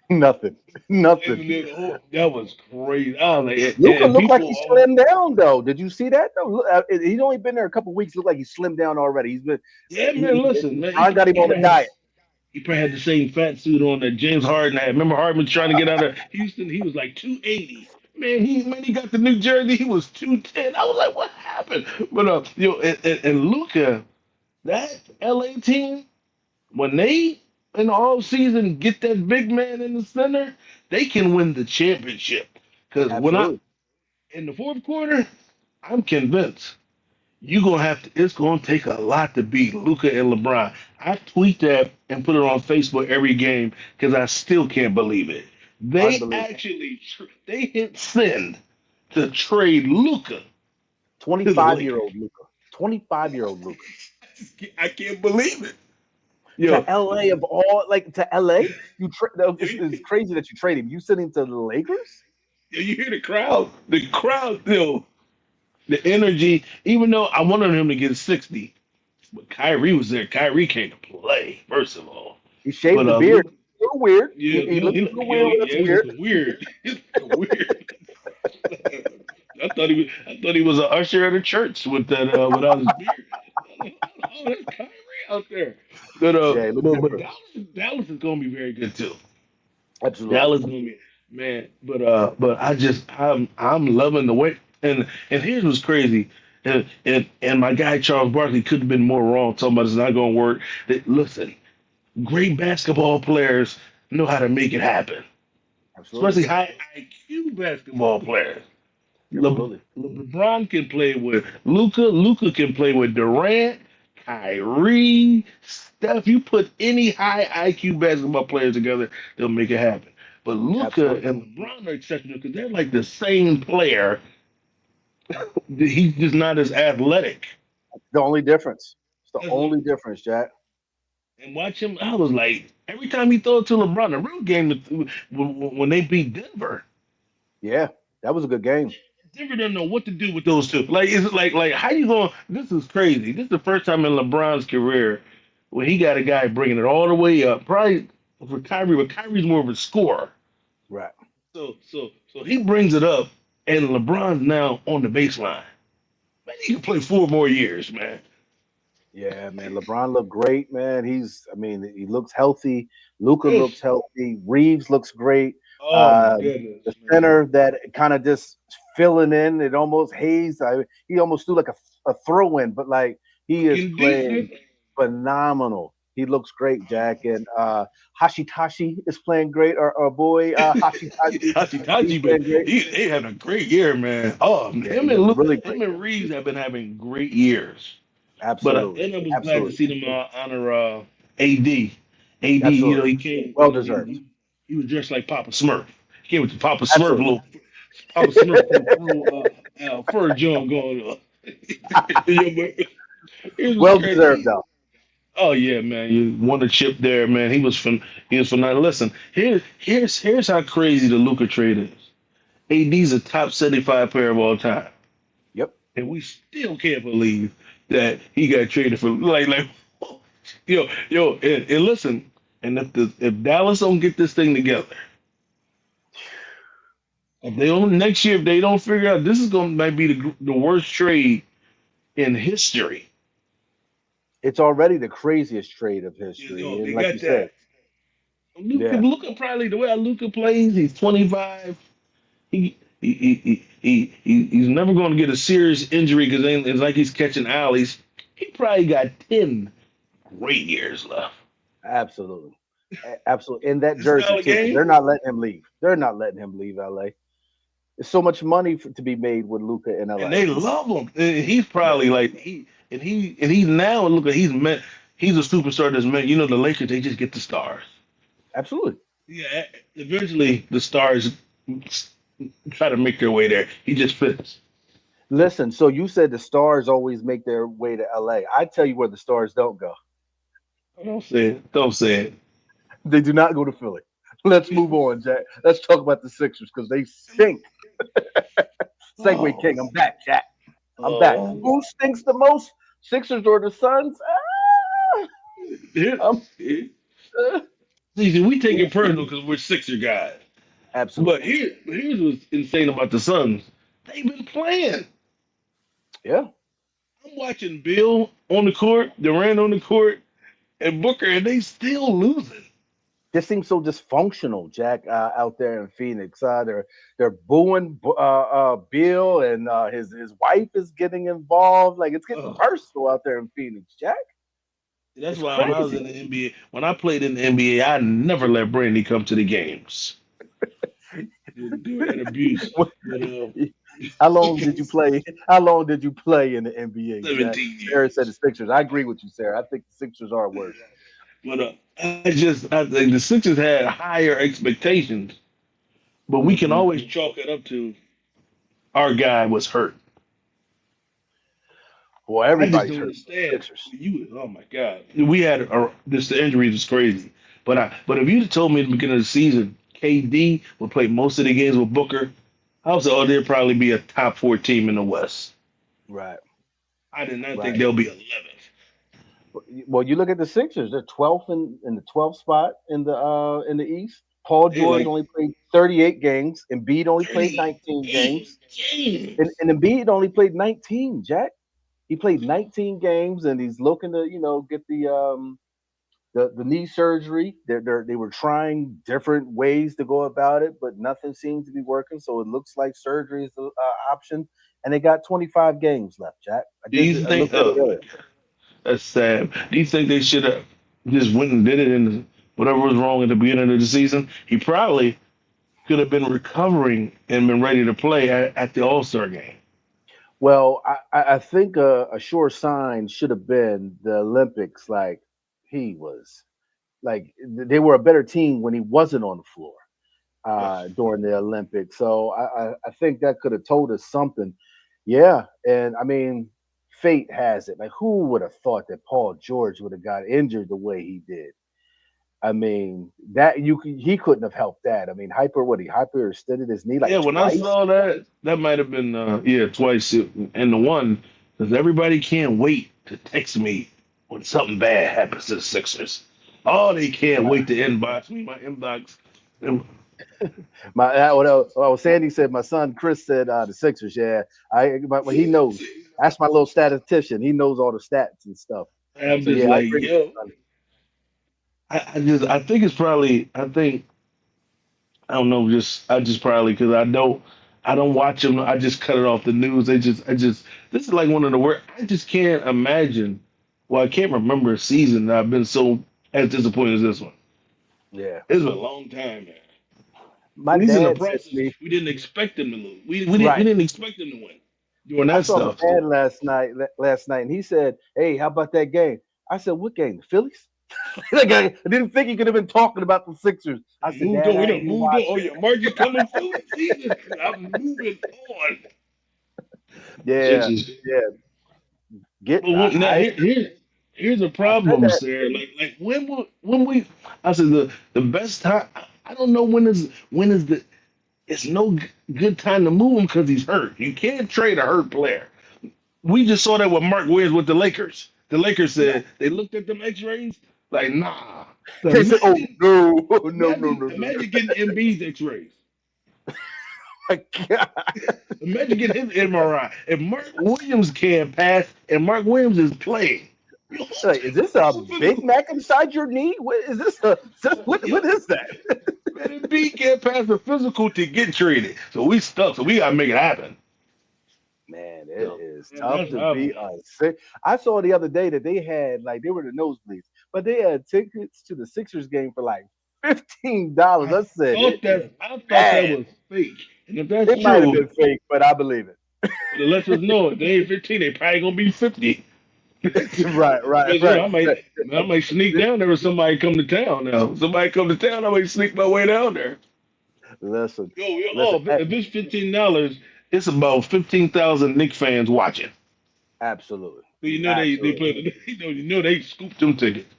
Speaker 3: Nothing. Nothing.
Speaker 2: And then, that was crazy. I was like,
Speaker 3: Luca
Speaker 2: and
Speaker 3: looked like he
Speaker 2: people,
Speaker 3: slimmed down though. Did you see that? No, he's only been there a couple weeks. Looked like he slimmed down already. He's been.
Speaker 2: yeah, man, listen, man,
Speaker 3: I got him on the diet.
Speaker 2: he probably had the same fat suit on that James Harden had. Remember Harden trying to get out of Houston? He was like 280. Man, he got to New Jersey. He was 210. I was like, what happened? But and Luca, that LA team, when they in the off season get that big man in the center, they can win the championship. Because when I
Speaker 3: Absolutely.
Speaker 2: in the fourth quarter, I'm convinced you gonna have to. It's gonna take a lot to beat Luca and LeBron. I tweet that and put it on Facebook every game because I still can't believe it. They
Speaker 3: Unbelievable.
Speaker 2: actually they hit send to trade Luca to the
Speaker 3: 25-year-old
Speaker 2: Lakers.
Speaker 3: Luca. 25-year-old Luca.
Speaker 2: I can't believe it.
Speaker 3: To
Speaker 2: Yo,
Speaker 3: LA of all, like to LA, it's crazy that you trade him. You send him to the Lakers?
Speaker 2: you hear the crowd? The crowd, the energy. Even though I wanted him to get 60, but Kyrie was there. Kyrie came to play first of all.
Speaker 3: He shaved
Speaker 2: But
Speaker 3: the beard.
Speaker 2: Luca,
Speaker 3: A little weird.
Speaker 2: yeah,
Speaker 3: He looked a little weird when it's
Speaker 2: it was
Speaker 3: weird.
Speaker 2: looking weird. It was weird. I thought he was an usher at a church with that without his beard. Oh, that's Kyrie out there. But
Speaker 3: Yeah, he looked
Speaker 2: but
Speaker 3: different.
Speaker 2: Dallas is gonna be very good too.
Speaker 3: Absolutely.
Speaker 2: Dallas is gonna be man. But I'm loving the way and here's what's crazy. And my guy Charles Barkley could have been more wrong talking about it's not gonna work. Listen, great basketball players know how to make it happen,
Speaker 3: Absolutely.
Speaker 2: especially high IQ basketball players.
Speaker 3: Absolutely.
Speaker 2: LeBron can play with Luca. Luca can play with Durant, Kyrie, Steph. You put any high IQ basketball players together, they'll make it happen. But Luca
Speaker 3: Absolutely.
Speaker 2: and LeBron are exceptional because they're like the same player. He's just not as athletic.
Speaker 3: The only difference. It's the
Speaker 2: That's
Speaker 3: only difference, Jack.
Speaker 2: And watch him. I was like, every time he throw it to LeBron, the real game when they beat Denver.
Speaker 3: Yeah, that was a good game.
Speaker 2: Denver doesn't know what to do with those two. Like, is it like how you going? This is crazy. This is the first time in LeBron's career where he got a guy bringing it all the way up. Probably for Kyrie, but Kyrie's more of a scorer.
Speaker 3: Right.
Speaker 2: So he brings it up, and LeBron's now on the baseline. Man, he can play 4 more years, man.
Speaker 3: Yeah, man. LeBron looked great, man. He looks healthy. Luca looks healthy. Reeves looks great.
Speaker 2: Oh my
Speaker 3: Uh,
Speaker 2: goodness,
Speaker 3: the
Speaker 2: man.
Speaker 3: center that kind of just filling in, it almost hazed. He almost threw like a throw in, but like he is
Speaker 2: In
Speaker 3: playing
Speaker 2: defense,
Speaker 3: phenomenal. He looks great, Jack. And Hashitashi is playing great. Our boy Hashitashi, he's
Speaker 2: Hashitaji, but
Speaker 3: playing great.
Speaker 2: they having a great year, man. Oh,
Speaker 3: Yeah, he looked really great.
Speaker 2: Him and Reeves have been having great years. But
Speaker 3: Absolutely.
Speaker 2: and I was glad to
Speaker 3: Absolutely.
Speaker 2: see them honor AD. AD,
Speaker 3: Absolutely.
Speaker 2: he came,
Speaker 3: Well deserved.
Speaker 2: he was dressed like Papa Smurf. He came with the Papa Smurf
Speaker 3: Absolutely.
Speaker 2: little Papa Smurf little fur joint going on. Yeah, but it was
Speaker 3: Well deserved,
Speaker 2: crazy.
Speaker 3: though.
Speaker 2: Oh yeah, man, you won a chip there, man. He was phenomenal. Listen, here's how crazy the Luka trade is. AD's a top 75 player of all time,
Speaker 3: Yep.
Speaker 2: and we still can't believe that he got traded for like and listen, and if Dallas don't get this thing together, if they don't next year, if they don't figure out this is going to might be the worst trade in history.
Speaker 3: It's already the craziest trade of history. And
Speaker 2: They
Speaker 3: like you
Speaker 2: got
Speaker 3: said,
Speaker 2: that. Luka,
Speaker 3: yeah,
Speaker 2: Luka probably the way Luka plays, he's 25. He's never going to get a serious injury because it's like he's catching alleys. He probably got 10 great years left.
Speaker 3: absolutely. Absolutely. In that
Speaker 2: It's an
Speaker 3: jersey
Speaker 2: LA
Speaker 3: too, because
Speaker 2: game,
Speaker 3: they're not letting him leave. They're not letting him leave LA. There's so much money to be made with Luca in
Speaker 2: and
Speaker 3: LA.
Speaker 2: they love him. And he's
Speaker 3: Yeah,
Speaker 2: probably like he now look at he's a superstar that's meant. You know, the Lakers they just get the stars.
Speaker 3: absolutely.
Speaker 2: Yeah, eventually the stars try to make their way there. He just fits.
Speaker 3: Listen, so you said the stars always make their way to LA. I tell you where the stars don't go.
Speaker 2: Don't say it. Don't say
Speaker 3: They do not go to Philly. Let's move
Speaker 2: it.
Speaker 3: on, Jack. Let's talk about the Sixers because they stink. Segue
Speaker 2: Oh,
Speaker 3: King, I'm back, Jack. I'm back.
Speaker 2: oh.
Speaker 3: Who stinks the most? Sixers or the Suns?
Speaker 2: Here,
Speaker 3: Um,
Speaker 2: here.
Speaker 3: uh,
Speaker 2: See, we take it personal because we're Sixer guys. But
Speaker 3: absolutely.
Speaker 2: here's what's insane about the Suns. They've been playing.
Speaker 3: Yeah.
Speaker 2: I'm watching Bill on the court, Durant on the court, and Booker, and they still losing.
Speaker 3: This seems so dysfunctional, Jack, out there in Phoenix. They're booing Bill, and his wife is getting involved. Like it's getting
Speaker 2: Oh,
Speaker 3: personal out there in Phoenix, Jack.
Speaker 2: that's
Speaker 3: It's
Speaker 2: why when I was
Speaker 3: crazy.
Speaker 2: in the NBA, when I played in the NBA, I never let Brandi come to the games. During abuse. But
Speaker 3: How long did you play? How long did you play in the NBA, Jack?
Speaker 2: 17
Speaker 3: Sarah said the
Speaker 2: years.
Speaker 3: Sixers. I agree with you, Sarah. I think the Sixers are worse.
Speaker 2: But I think the Sixers had higher expectations, but we can
Speaker 3: Hmm.
Speaker 2: always chalk it up to our guy was hurt.
Speaker 3: Well,
Speaker 2: I just
Speaker 3: everybody's
Speaker 2: don't
Speaker 3: hurt for the
Speaker 2: understand.
Speaker 3: Sixers.
Speaker 2: Oh my God, we had this the injuries was crazy. But if you'd told me at the beginning of the season, KD would play most of the games with Booker, I would say, oh, they'd probably be a top four team in the West.
Speaker 3: Right,
Speaker 2: I did not think
Speaker 3: right.
Speaker 2: they'll be 11th.
Speaker 3: Well, you look at the Sixers; they're 12th in the 12th spot in the East. Paul
Speaker 2: They
Speaker 3: George
Speaker 2: like
Speaker 3: only played 38 games. Embiid only played 19 games.
Speaker 2: 38 games.
Speaker 3: And Embiid only played 19. Jack, he played 19 games, and he's looking to get the knee surgery. They were trying different ways to go about it, but nothing seems to be working. So it looks like surgery is the option. And they got 25 games left. Jack,
Speaker 2: Do you
Speaker 3: I
Speaker 2: think?
Speaker 3: looked at it
Speaker 2: Oh my
Speaker 3: earlier.
Speaker 2: God, that's sad. Do you think they should have just went and did it in whatever was wrong at the beginning of the season? He probably could have been recovering and been ready to play at the All Star game.
Speaker 3: Well, I think a sure sign should have been the Olympics. Like he was, like they were a better team when he wasn't on the floor
Speaker 2: Yes.
Speaker 3: during the Olympics. So I think that could have told us something. Yeah, and I mean, fate has it. Like who would have thought that Paul George would have got injured the way he did? I mean, he couldn't have helped that. I mean, he hyperextended his knee like
Speaker 2: Yeah, when I
Speaker 3: twice.
Speaker 2: saw that, that might have been twice and the one because everybody can't wait to text me when something bad happens to the Sixers. Oh, they can't wait to inbox me. My inbox. And
Speaker 3: Sandy said my son Chris said the Sixers. Yeah, but he knows. That's my little statistician. He knows all the stats and stuff.
Speaker 2: I'm
Speaker 3: So
Speaker 2: just
Speaker 3: yeah, I
Speaker 2: like,
Speaker 3: agree with
Speaker 2: yo,
Speaker 3: you,
Speaker 2: I think it's probably I don't know, I just probably because I don't watch them. I just cut it off the news. This is like one of the worst. I just can't imagine. Well, I can't remember a season that I've been so as disappointed as this one.
Speaker 3: Yeah,
Speaker 2: It's been a long time, man.
Speaker 3: my
Speaker 2: At least in the
Speaker 3: dad said to
Speaker 2: process,
Speaker 3: me,
Speaker 2: we didn't expect them to lose. We
Speaker 3: right.
Speaker 2: didn't expect them to win doing
Speaker 3: I
Speaker 2: that
Speaker 3: saw my
Speaker 2: stuff.
Speaker 3: dad last night, and he said, "Hey, how about that game?" I said, "What game? The Phillies?" Like, I didn't think he could have been talking about the Sixers. I said,
Speaker 2: Moved
Speaker 3: "Dad,
Speaker 2: on. We
Speaker 3: I ain't
Speaker 2: done
Speaker 3: even
Speaker 2: moved on.
Speaker 3: watch
Speaker 2: Oh
Speaker 3: it."
Speaker 2: yeah, market coming through. Jesus, I'm moving on.
Speaker 3: Yeah,
Speaker 2: Just,
Speaker 3: yeah.
Speaker 2: but now here's a
Speaker 3: I said
Speaker 2: problem,
Speaker 3: that.
Speaker 2: Sarah. Like when we I said the best time. I don't know when is the it's no good time to move him because he's hurt. You can't trade a hurt player. We just saw that with Mark Williams with the Lakers. The Lakers
Speaker 3: Yeah.
Speaker 2: said they looked at them X-rays like, nah. So
Speaker 3: They said, "Oh
Speaker 2: imagine,
Speaker 3: no, no, no,
Speaker 2: imagine,
Speaker 3: no, no, no!"
Speaker 2: imagine getting Embiid's X-rays.
Speaker 3: My God.
Speaker 2: Imagine getting his MRI. If Mark Williams can't pass and Mark Williams is playing, yo,
Speaker 3: Like, is this a
Speaker 2: that's a
Speaker 3: Big
Speaker 2: physical.
Speaker 3: Mac inside your knee? What is this?
Speaker 2: Yo,
Speaker 3: What is that?
Speaker 2: man, Embiid can't pass the physical to get traded. So we stuck. So we gotta make it happen.
Speaker 3: Man, it
Speaker 2: So,
Speaker 3: is
Speaker 2: and
Speaker 3: tough
Speaker 2: that's
Speaker 3: to
Speaker 2: how
Speaker 3: be a sick. I saw the other day that they had like they were the nosebleeds, but they had tickets to the Sixers game for like $15. I said it is
Speaker 2: I thought that
Speaker 3: bad.
Speaker 2: was fake. And if that's
Speaker 3: It might have
Speaker 2: true,
Speaker 3: been fake, but I believe
Speaker 2: but it lets us know if they ain't 15, they probably gonna be 50.
Speaker 3: it. Right, right,
Speaker 2: Because
Speaker 3: right.
Speaker 2: I might sneak down there if somebody come to town now. Somebody come to town, I might sneak my way down there.
Speaker 3: Listen,
Speaker 2: Oh,
Speaker 3: listen.
Speaker 2: if it's $15, it's about 15,000 Knicks fans watching.
Speaker 3: Absolutely,
Speaker 2: So they
Speaker 3: absolutely.
Speaker 2: play they scooped them tickets.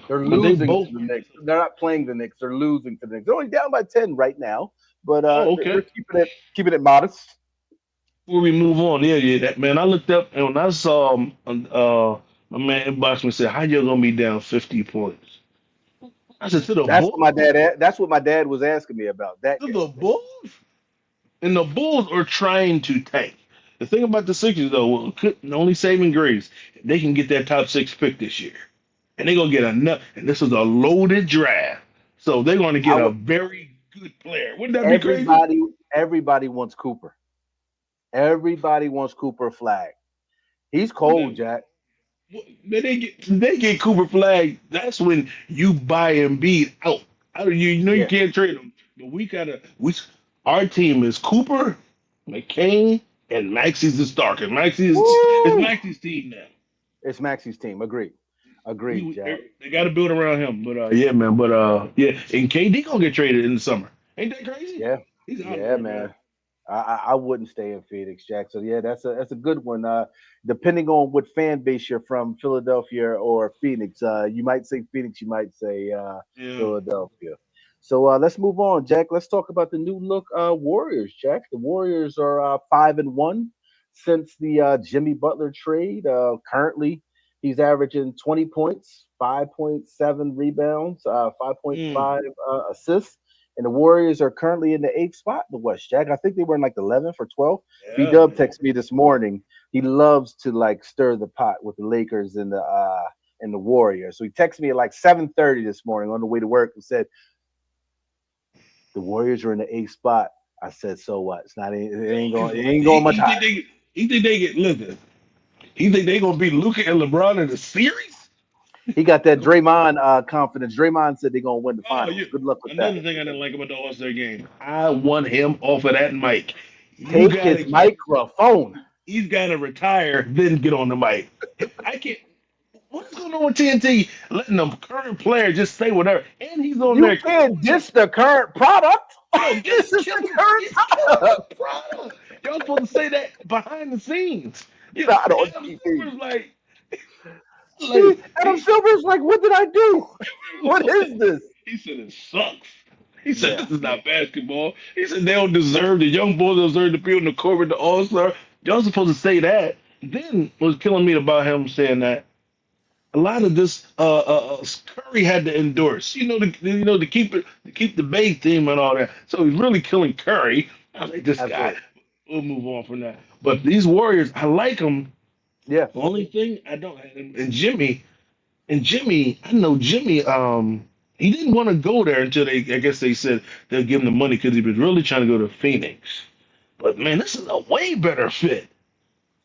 Speaker 3: They're
Speaker 2: But they
Speaker 3: losing to
Speaker 2: both
Speaker 3: the Knicks. They're not playing the Knicks. They're losing to the Knicks. They're only down by 10 right now, but
Speaker 2: oh
Speaker 3: they're
Speaker 2: okay.
Speaker 3: keeping it modest.
Speaker 2: Before we move on, that man. I looked up and when I saw my man inbox me and said, "How you gonna be down 50 points?" I said, "To the
Speaker 3: That's what my
Speaker 2: Bulls,
Speaker 3: dad. That's what my dad was asking me about that
Speaker 2: to
Speaker 3: game.
Speaker 2: the Bulls." And the Bulls are trying to tank. The thing about the Sixers, though, the only saving grace, they can get that top six pick this year. And they're going to get enough. And this is a loaded draft. So they're going to
Speaker 3: I
Speaker 2: get a
Speaker 3: would.
Speaker 2: very good player. Wouldn't that be crazy?
Speaker 3: Everybody wants Cooper. Everybody wants Cooper Flag. He's cold, Jack.
Speaker 2: They get Cooper Flag. That's when you buy Embiid out. You know you
Speaker 3: Yeah.
Speaker 2: can't trade him. But our team is Cooper, McCain, and Maxie's the Stark. And it's
Speaker 3: Woo!
Speaker 2: Maxie's team now.
Speaker 3: It's Maxie's team. Agreed. Agreed, Jack.
Speaker 2: They got to build around him. But yeah, man. But yeah, and KD gonna get traded in the summer. Ain't that crazy?
Speaker 3: Yeah.
Speaker 2: He's out of
Speaker 3: Yeah,
Speaker 2: there, man.
Speaker 3: man. I wouldn't stay in Phoenix, Jack. So yeah, that's a good one. Depending on what fan base you're from, Philadelphia or Phoenix. You might say Phoenix, you might say
Speaker 2: Yeah.
Speaker 3: Philadelphia. So let's move on, Jack. Let's talk about the new look Warriors, Jack. The Warriors are 5-1 since the Jimmy Butler trade. Currently, he's averaging 20 points, 5.7 rebounds,
Speaker 2: Mm.
Speaker 3: 5.5 assists. And the Warriors are currently in the eighth spot in the West, Jack. I think they were in like 11th or 12th. B
Speaker 2: Yeah,
Speaker 3: Dub
Speaker 2: man.
Speaker 3: texted me this morning. He loves to like stir the pot with the Lakers and the Warriors. So he texted me at like 7:30 this morning on the way to work and said, the Warriors are in the eighth spot. I said, so what? It's not. It ain't going much higher.
Speaker 2: He think they get listen. He think they gonna beat Luka and LeBron in the series?
Speaker 3: He got that Draymond confidence. Draymond said they're gonna win the
Speaker 2: Oh,
Speaker 3: finals.
Speaker 2: yeah.
Speaker 3: Good luck with that.
Speaker 2: Another thing I didn't like about the All Star game, I want him off of that mic. You
Speaker 3: Take
Speaker 2: gotta
Speaker 3: his
Speaker 2: keep.
Speaker 3: microphone.
Speaker 2: He's gotta retire, then get on the mic. I can't. What's going on with TNT? Letting the current player just say whatever, and he's on
Speaker 3: You
Speaker 2: there
Speaker 3: can't
Speaker 2: killing it.
Speaker 3: diss the current product.
Speaker 2: No,
Speaker 3: This is the current
Speaker 2: he's killing
Speaker 3: product.
Speaker 2: the product. Y'all supposed to say that behind the scenes. You know,
Speaker 3: Not on
Speaker 2: Adam
Speaker 3: TV.
Speaker 2: Silver's like
Speaker 3: Adam Silver's like, what did I do? What is this?
Speaker 2: he said it sucks. He said
Speaker 3: Yeah.
Speaker 2: this is not basketball. He said they don't deserve the young boys don't deserve to be on the court with the All Star. Y'all supposed to say that. Then was killing me about him saying that a lot of this Curry had to endorse. To keep the Bay team and all that. So he's really killing Curry. I was like, this guy.
Speaker 3: Absolutely.
Speaker 2: We'll move on from that. But these Warriors, I like them.
Speaker 3: Yeah.
Speaker 2: The only thing I don't and Jimmy, I know Jimmy. He didn't want to go there until I guess they said they'll give him the money because he was really trying to go to Phoenix. But man, this is a way better fit.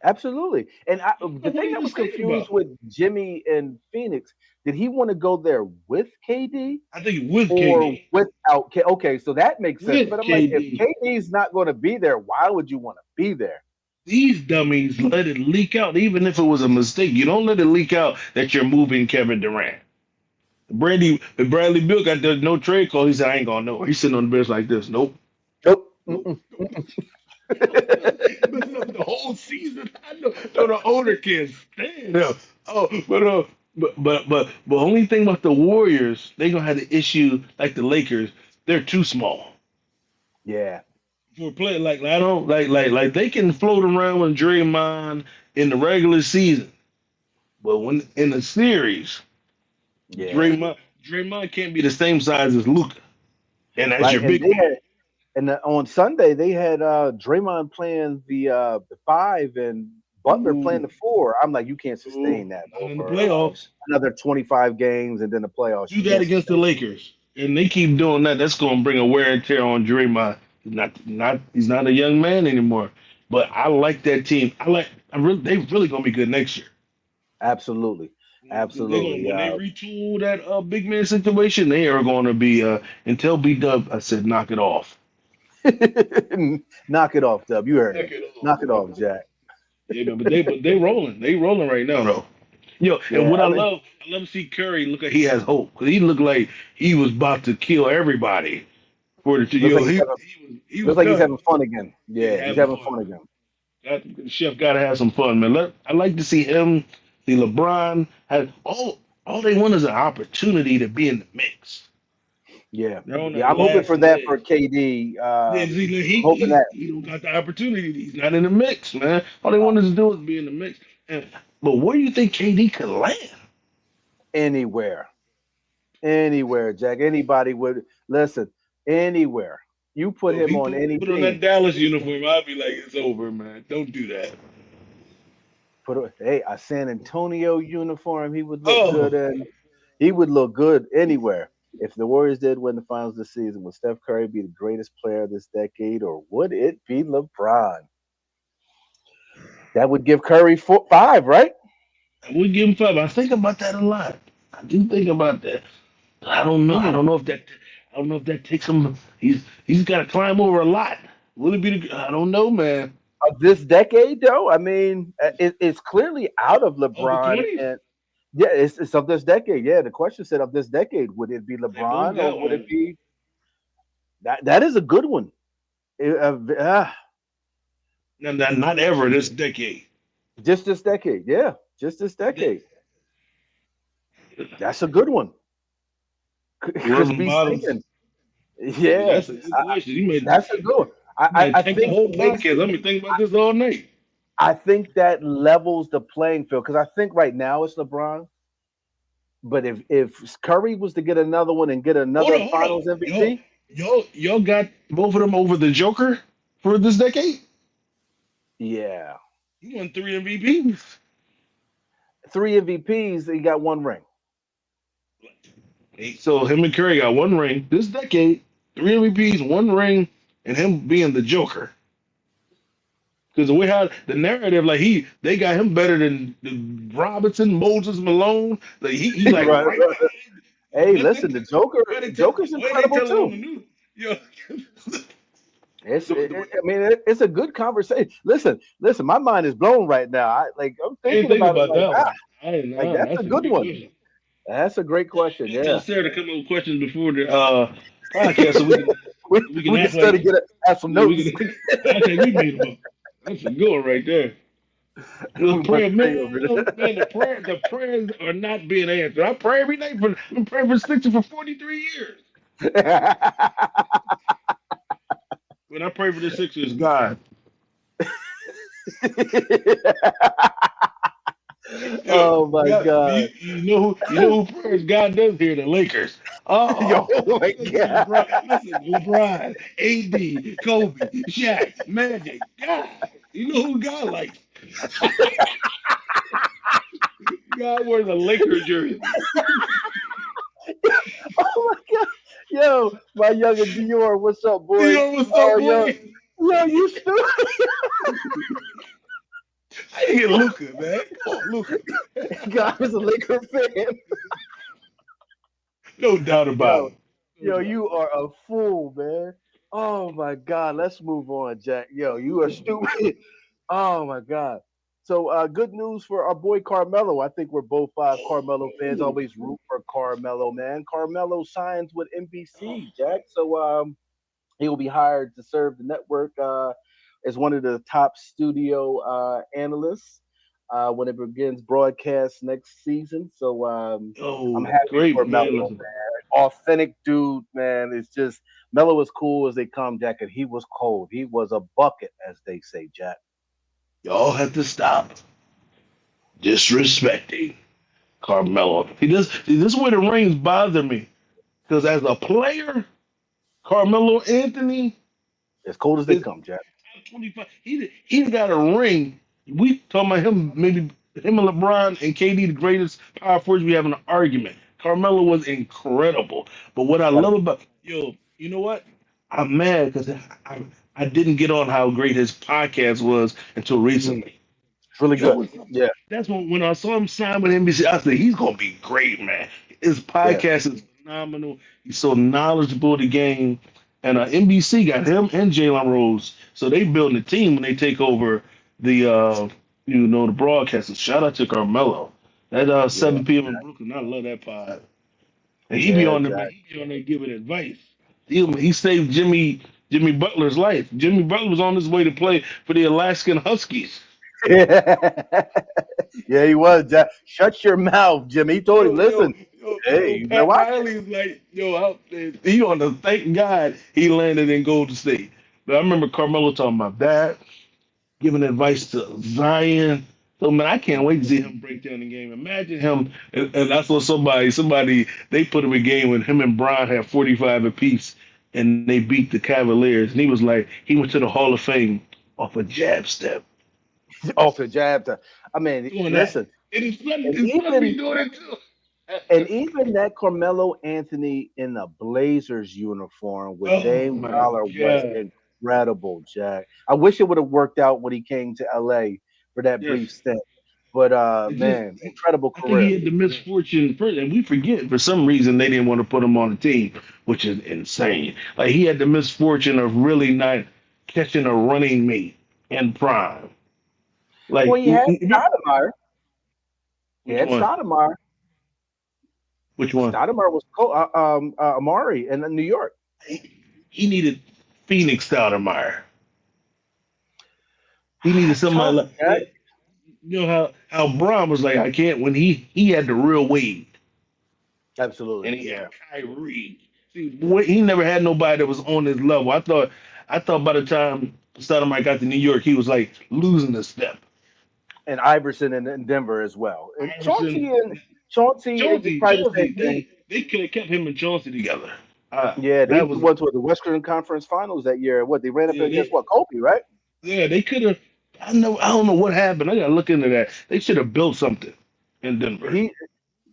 Speaker 3: Absolutely. And the
Speaker 2: What are
Speaker 3: thing
Speaker 2: you
Speaker 3: I was
Speaker 2: just thinking
Speaker 3: confused
Speaker 2: about?
Speaker 3: with Jimmy and Phoenix, did he want to go there with KD
Speaker 2: I think with
Speaker 3: or
Speaker 2: KD,
Speaker 3: without K? Okay, so that makes sense.
Speaker 2: with
Speaker 3: But I'm like, if
Speaker 2: KD,
Speaker 3: KD's not going to be there, why would you want to be there?
Speaker 2: these dummies let it leak out, even if it was a mistake. You don't let it leak out that you're moving Kevin Durant. Bradley Bill got the no trade call. He said, I ain't going nowhere. He's sitting on the bench like this. Nope.
Speaker 3: Nope.
Speaker 2: Nope.
Speaker 3: Mm-mm.
Speaker 2: The whole season. I know the owner can't stand him. Oh, but only thing about the Warriors, they gonna have the issue like the Lakers. They're too small
Speaker 3: Yeah.
Speaker 2: for play. Like I don't like they can float around with Draymond in the regular season, but when in the series,
Speaker 3: Yeah.
Speaker 2: Draymond can't be the same size as Luka, and that's
Speaker 3: Right.
Speaker 2: your
Speaker 3: And
Speaker 2: big
Speaker 3: they
Speaker 2: man.
Speaker 3: had and on Sunday they had Draymond playing the five and Butler playing
Speaker 2: Ooh,
Speaker 3: the four. I'm like, you can't
Speaker 2: ooh,
Speaker 3: sustain that
Speaker 2: not in the
Speaker 3: over
Speaker 2: playoffs.
Speaker 3: another 25 games and then the playoffs.
Speaker 2: Do
Speaker 3: You
Speaker 2: that
Speaker 3: can't
Speaker 2: against the
Speaker 3: sustain.
Speaker 2: Lakers, and they keep doing that. That's going to bring a wear and tear on Draymond. He's not a young man anymore. But I like that team. They really gonna be good next year.
Speaker 3: Absolutely,
Speaker 2: They gonna
Speaker 3: absolutely.
Speaker 2: when they retool that big man situation, they are gonna be until B Dub. I said knock it off.
Speaker 3: Knock it off, Dub. You heard
Speaker 2: Knock
Speaker 3: him.
Speaker 2: it off,
Speaker 3: Knock it
Speaker 2: man.
Speaker 3: off, Jack.
Speaker 2: Yeah, man, but they rolling. They rolling right now though. Yo, and
Speaker 3: Yeah,
Speaker 2: what
Speaker 3: I mean,
Speaker 2: I love to see Curry look like he has hope because he looked like he was about to kill everybody for the
Speaker 3: looks like
Speaker 2: yo. He was
Speaker 3: looks like he's
Speaker 2: done.
Speaker 3: having fun again.
Speaker 2: Yeah,
Speaker 3: Yeah, he's
Speaker 2: having
Speaker 3: having
Speaker 2: fun,
Speaker 3: fun
Speaker 2: man.
Speaker 3: again.
Speaker 2: Chef got to have some fun, man. I like to see him, see LeBron. Have, all they want is an opportunity to be in the mix.
Speaker 3: Yeah,
Speaker 2: They're on
Speaker 3: yeah.
Speaker 2: that
Speaker 3: I'm hoping
Speaker 2: last
Speaker 3: for that for
Speaker 2: leg.
Speaker 3: KD.
Speaker 2: Yeah, see,
Speaker 3: I'm hoping that
Speaker 2: he don't got the opportunity. He's not in the mix, man. All they want us to do is be in the mix. And, but where do you think KD could land?
Speaker 3: anywhere, anywhere, Jack. Anybody would listen. Anywhere you put
Speaker 2: Yo, if
Speaker 3: him
Speaker 2: he
Speaker 3: on any
Speaker 2: put on that
Speaker 3: team,
Speaker 2: Dallas uniform, I'd be like, it's over, man. Don't do that.
Speaker 3: a San Antonio uniform, he would look good
Speaker 2: Oh,
Speaker 3: in. He would look good anywhere. If the Warriors did win the finals this season, would Steph Curry be the greatest player of this decade, or would it be LeBron? That would give Curry 5, right?
Speaker 2: I would give him 5. I think about that a lot. I do think about that. I don't know.
Speaker 3: Hmm.
Speaker 2: I don't know if that takes him. He's got to climb over a lot. Will it be? I don't know, man.
Speaker 3: Of this decade, though, I mean, it's clearly out of
Speaker 2: Over
Speaker 3: LeBron,
Speaker 2: 20.
Speaker 3: and yeah, it's of this decade. Yeah, the question said of this decade, would it be
Speaker 2: They both
Speaker 3: LeBron or
Speaker 2: got
Speaker 3: would it
Speaker 2: one.
Speaker 3: be that? That is a good one.
Speaker 2: Not ever this decade.
Speaker 3: Just this decade, yeah, just this decade. That's a good one. Because
Speaker 2: Rolling
Speaker 3: be
Speaker 2: bottles.
Speaker 3: thinking, yeah,
Speaker 2: That's a good
Speaker 3: I,
Speaker 2: question.
Speaker 3: that's a good one.
Speaker 2: Man,
Speaker 3: I
Speaker 2: take the
Speaker 3: think
Speaker 2: whole podcast. Let me think about this all night.
Speaker 3: I think that levels the playing field because I think right now it's LeBron. But if Curry was to get another one and get another
Speaker 2: Hold on.
Speaker 3: Finals MVP,
Speaker 2: Y'all got both of them over the Joker for this decade?
Speaker 3: yeah,
Speaker 2: He won 3 MVPs.
Speaker 3: 3 MVPs, he got one ring.
Speaker 2: So him and Curry got one ring this decade, 3 MVPs, one ring, and him being the Joker. Because we had the narrative, like they got him better than Robinson, Moses Malone. Like he like
Speaker 3: Right,
Speaker 2: right
Speaker 3: right. Hey,
Speaker 2: behind.
Speaker 3: listen, the Joker, Joker's
Speaker 2: Why they
Speaker 3: incredible
Speaker 2: telling on
Speaker 3: too.
Speaker 2: the news? Yo,
Speaker 3: I mean, it's a good conversation. Listen. My mind is blown right now. I'm
Speaker 2: I didn't
Speaker 3: thinking
Speaker 2: think
Speaker 3: about it
Speaker 2: about
Speaker 3: like
Speaker 2: that
Speaker 3: that.
Speaker 2: one. I didn't
Speaker 3: Like
Speaker 2: know.
Speaker 3: that's a
Speaker 2: That's a
Speaker 3: good
Speaker 2: great
Speaker 3: one.
Speaker 2: question.
Speaker 3: That's a great question.
Speaker 2: Tell
Speaker 3: Yeah,
Speaker 2: Sarah to come up with questions before the podcast so we can
Speaker 3: we can
Speaker 2: act
Speaker 3: study,
Speaker 2: like
Speaker 3: have some
Speaker 2: yeah, we
Speaker 3: notes.
Speaker 2: can act like we made them up. That's a good one right there. The
Speaker 3: We put
Speaker 2: prayer,
Speaker 3: the thing over
Speaker 2: man, the prayers are not being answered. I pray every night for. I've been praying for Sixers for 43 years.
Speaker 3: there.
Speaker 2: When I pray for the Sixers, God, yo,
Speaker 3: Oh my
Speaker 2: God,
Speaker 3: god.
Speaker 2: you know who prayers God does here? The Lakers.
Speaker 3: Yo,
Speaker 2: Oh,
Speaker 3: oh my god.
Speaker 2: LeBron, AD, Kobe, Shaq, Magic. God, you know who God likes? God wears a Laker jersey.
Speaker 3: Oh my god. Yo, my younger Dior, what's up,
Speaker 2: You
Speaker 3: boy?
Speaker 2: know what's up,
Speaker 3: Oh
Speaker 2: boy?
Speaker 3: yo, you stupid.
Speaker 2: I didn't get Luka, man. Come on, Luka.
Speaker 3: God is a Laker fan.
Speaker 2: No doubt about
Speaker 3: Yo,
Speaker 2: it. No
Speaker 3: yo,
Speaker 2: doubt.
Speaker 3: you are a fool, man. Oh my god. Let's move on, Jack. Yo, you are stupid. Oh my god. So good news for our boy Carmelo. I think we're both Carmelo fans.
Speaker 2: Oh,
Speaker 3: Always root for Carmelo, man. Carmelo signs with NBC, Jack. So he will be hired to serve the network as one of the top studio analysts when it begins broadcast next season. So I'm
Speaker 2: oh,
Speaker 3: happy
Speaker 2: great
Speaker 3: for Melo,
Speaker 2: man.
Speaker 3: man.
Speaker 2: Listen,
Speaker 3: Authentic dude, man. It's just Melo as cool as they come, Jack, and he was cold. He was a bucket, as they say, Jack.
Speaker 2: y'all have to stop disrespecting Carmelo. This is where the rings bother me. Because as a player, Carmelo Anthony
Speaker 3: As cold as they
Speaker 2: is
Speaker 3: come, Jack.
Speaker 2: top 25. He's got a ring. We talking about him, maybe him and LeBron and KD, the greatest power forwards. We have an argument. Carmelo was incredible. But what I
Speaker 3: Got
Speaker 2: love about you know what? I'm mad because I didn't get on how great his podcast was until
Speaker 3: Mm,
Speaker 2: recently.
Speaker 3: it's really
Speaker 2: You know
Speaker 3: good.
Speaker 2: what?
Speaker 3: Yeah,
Speaker 2: That's when I saw him sign with NBC, I said he's gonna be great, man. His
Speaker 3: yeah,
Speaker 2: podcast is phenomenal. He's so knowledgeable of the game, and NBC got him and Jalen Rose, so they building a team when they take over the the broadcasting. Shout out to Carmelo. That
Speaker 3: yeah,
Speaker 2: 7 p.m. in Brooklyn, I love that pod. And he be
Speaker 3: yeah,
Speaker 2: on there, man.
Speaker 3: Jack.
Speaker 2: He be on there giving advice. He saved Jimmy Butler's life. Jimmy Butler was on his way to play for the Alaskan Huskies.
Speaker 3: Yeah, he was. Jack. Shut your mouth, Jimmy. He told him,
Speaker 2: Yo,
Speaker 3: listen, hey,
Speaker 2: yo,
Speaker 3: you better
Speaker 2: Pat
Speaker 3: watch it.
Speaker 2: Riley is like, he on the thank God he landed in Golden State. But I remember Carmelo talking about that, giving advice to Zion. So man, I can't wait to see him break down the game. Imagine him, and I saw somebody they put him a game when him and Bron had 45 apiece, and they beat the Cavaliers, and he was like, he went to the Hall of Fame off a jab step.
Speaker 3: Off the jab. I mean,
Speaker 2: Doing that,
Speaker 3: listen,
Speaker 2: and
Speaker 3: and
Speaker 2: his son be
Speaker 3: even
Speaker 2: doing it too.
Speaker 3: that Carmelo Anthony in the Blazers uniform with
Speaker 2: Oh
Speaker 3: Dame
Speaker 2: my
Speaker 3: Dollar was
Speaker 2: God.
Speaker 3: incredible, Jack. I wish it would have worked out when he came to LA for that
Speaker 2: Yes.
Speaker 3: brief stint. But
Speaker 2: It just,
Speaker 3: man, incredible
Speaker 2: I think he
Speaker 3: career.
Speaker 2: had the misfortune first, and we forget for some reason they didn't want to put him on the team, which is insane. Like he had the misfortune of really not catching a running mate in prime.
Speaker 3: Well,
Speaker 2: Like
Speaker 3: he had Stoudemire. He
Speaker 2: which
Speaker 3: had
Speaker 2: one?
Speaker 3: Stoudemire.
Speaker 2: Which one?
Speaker 3: Stoudemire was Amari in New York.
Speaker 2: He needed Phoenix Stoudemire. He needed
Speaker 3: It's
Speaker 2: somebody
Speaker 3: tough,
Speaker 2: like
Speaker 3: Jack.
Speaker 2: how Braun was like I can't when he had the real Wade and
Speaker 3: Absolutely,
Speaker 2: he
Speaker 3: yeah.
Speaker 2: had Kyrie. See, he never had nobody that was on his level. I thought by the time Stoudemire got to New York, he was like losing a step.
Speaker 3: And Iverson in Denver as well. And
Speaker 2: Iverson,
Speaker 3: Chauncey, probably the same
Speaker 2: Chauncey,
Speaker 3: thing.
Speaker 2: they could have kept him and Chauncey together.
Speaker 3: Yeah, they
Speaker 2: That was
Speaker 3: went to the Western Conference Finals that year. What they ran up
Speaker 2: yeah,
Speaker 3: against what Kobe, right?
Speaker 2: they could have. I don't know what happened. I gotta look into that. They should have built something in Denver.
Speaker 3: He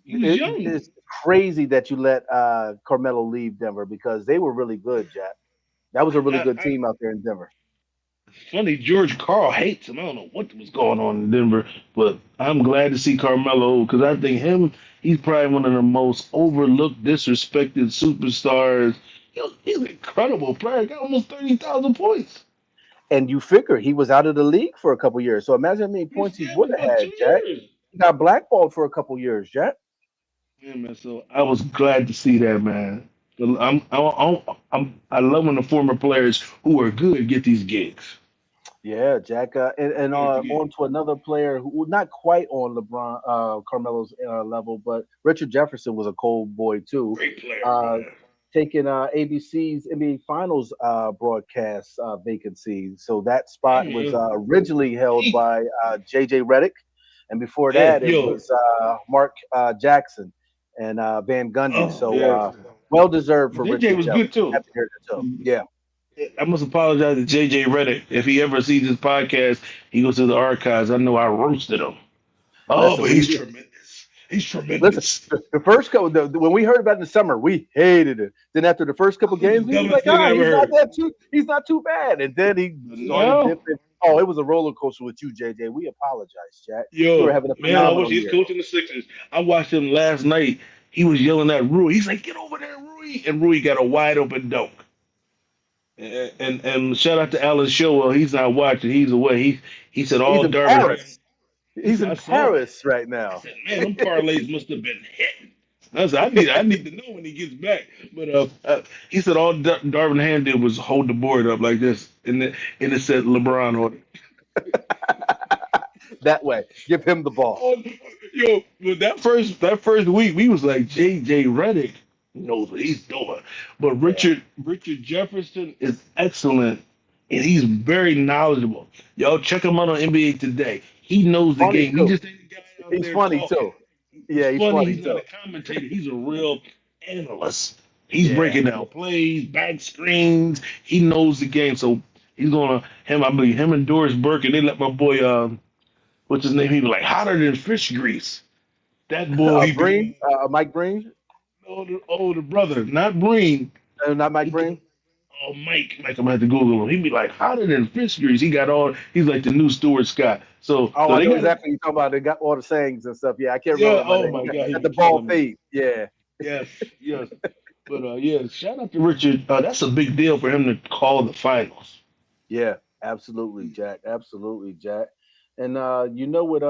Speaker 2: He was young.
Speaker 3: it's crazy that you let Carmelo leave Denver because they were really good, Jack. That was a really good
Speaker 2: I
Speaker 3: team out there in Denver.
Speaker 2: funny. George Carl hates him. I don't know what was going on in Denver, but I'm glad to see Carmelo because I think he's probably one of the most overlooked, disrespected superstars. He's an incredible player. Got almost 30,000 points.
Speaker 3: And you figure he was out of the league for a couple years. So imagine how many
Speaker 2: He's
Speaker 3: points he
Speaker 2: yeah,
Speaker 3: would have
Speaker 2: about two
Speaker 3: had, Jack.
Speaker 2: years.
Speaker 3: He got blackballed for a couple years, Jack.
Speaker 2: Yeah, man. So I was glad to see that, man. I love when the former players who are good get these gigs.
Speaker 3: Yeah, Jack. And
Speaker 2: Good to get.
Speaker 3: on to another player who not quite on LeBron, Carmelo's level, but Richard Jefferson was a cold boy too.
Speaker 2: Great player,
Speaker 3: Uh,
Speaker 2: man.
Speaker 3: taking ABC's NBA Finals broadcast vacancy. So that
Speaker 2: Yeah,
Speaker 3: spot was
Speaker 2: man.
Speaker 3: originally held
Speaker 2: He,
Speaker 3: by JJ Redick, and before
Speaker 2: yeah,
Speaker 3: that it
Speaker 2: yo.
Speaker 3: was Mark Jackson and Van Gundy.
Speaker 2: Oh,
Speaker 3: So
Speaker 2: yeah.
Speaker 3: well deserved for
Speaker 2: JJ
Speaker 3: Richard
Speaker 2: was
Speaker 3: Jefferson.
Speaker 2: good too.
Speaker 3: Happy to hear that too. Yeah.
Speaker 2: I must apologize to JJ Reddick. If he ever sees this podcast, he goes to the archives. I know I roasted him. Oh,
Speaker 3: Listen,
Speaker 2: but
Speaker 3: we
Speaker 2: he's tremendous. He's
Speaker 3: listen.
Speaker 2: tremendous.
Speaker 3: The first couple, when we heard about it in the summer, we hated it. Then after the first couple
Speaker 2: That was the
Speaker 3: games, we was
Speaker 2: dumbest
Speaker 3: like,
Speaker 2: thing I ever heard.
Speaker 3: he's not too bad. And then he started
Speaker 2: No.
Speaker 3: dipping. Oh, it was a roller coaster with you, JJ. We apologize, Jack. You were
Speaker 2: Yo,
Speaker 3: having a
Speaker 2: man, I wish
Speaker 3: phenomenal
Speaker 2: he's
Speaker 3: year.
Speaker 2: coaching the Sixers. I watched him last night. He was yelling at Rui. He's like, "Get over there, Rui!" And Rui got a wide open dunk. And shout out to Alan Showell. He's not watching. He's away. He said
Speaker 3: He's
Speaker 2: all
Speaker 3: in
Speaker 2: Darvin Ham.
Speaker 3: Paris. He's
Speaker 2: I
Speaker 3: in
Speaker 2: saw it.
Speaker 3: Paris right
Speaker 2: I
Speaker 3: now.
Speaker 2: said, man, them parlays must have been hitting. I said, I need to know when he gets back. But he said all Darvin Ham did was hold the board up like this, and it said LeBron on it.
Speaker 3: That way, give him the ball.
Speaker 2: Oh, yo, but that first week, we was like J.J. Redick knows what he's doing. But
Speaker 3: Yeah.
Speaker 2: Richard Jefferson is excellent, and he's very knowledgeable. Y'all check him out on NBA Today. He knows the
Speaker 3: Funny
Speaker 2: game. He
Speaker 3: too.
Speaker 2: just ain't the guy out
Speaker 3: He's
Speaker 2: there
Speaker 3: funny
Speaker 2: talking.
Speaker 3: too.
Speaker 2: He's
Speaker 3: Yeah, he's
Speaker 2: funny.
Speaker 3: funny
Speaker 2: He's not
Speaker 3: too.
Speaker 2: a commentator. He's a real analyst. He's
Speaker 3: Yeah.
Speaker 2: breaking down plays, back screens. He knows the game. So he's gonna I believe him and Doris Burke, and they let my boy what's his name? He was like hotter than fish grease. That boy, he
Speaker 3: Breen,
Speaker 2: be
Speaker 3: Mike Breen.
Speaker 2: older brother, not Breen.
Speaker 3: Not Mike
Speaker 2: He,
Speaker 3: Breen.
Speaker 2: Oh, Mike, I'm gonna have to Google him. He'd be like hotter than fish grease. He's like the new Stuart Scott. So
Speaker 3: Oh, I
Speaker 2: they
Speaker 3: know
Speaker 2: got
Speaker 3: exactly what you're talking about. They got all the sayings and stuff. Yeah, I can't
Speaker 2: yeah.
Speaker 3: remember my
Speaker 2: Oh
Speaker 3: name.
Speaker 2: my God, he
Speaker 3: At
Speaker 2: be
Speaker 3: the ball
Speaker 2: killing me.
Speaker 3: fade. Yeah.
Speaker 2: Yes, yes. But yeah, shout out to Richard. That's a big deal for him to call the finals.
Speaker 3: Yeah, absolutely, Jack. Absolutely, Jack. And you know what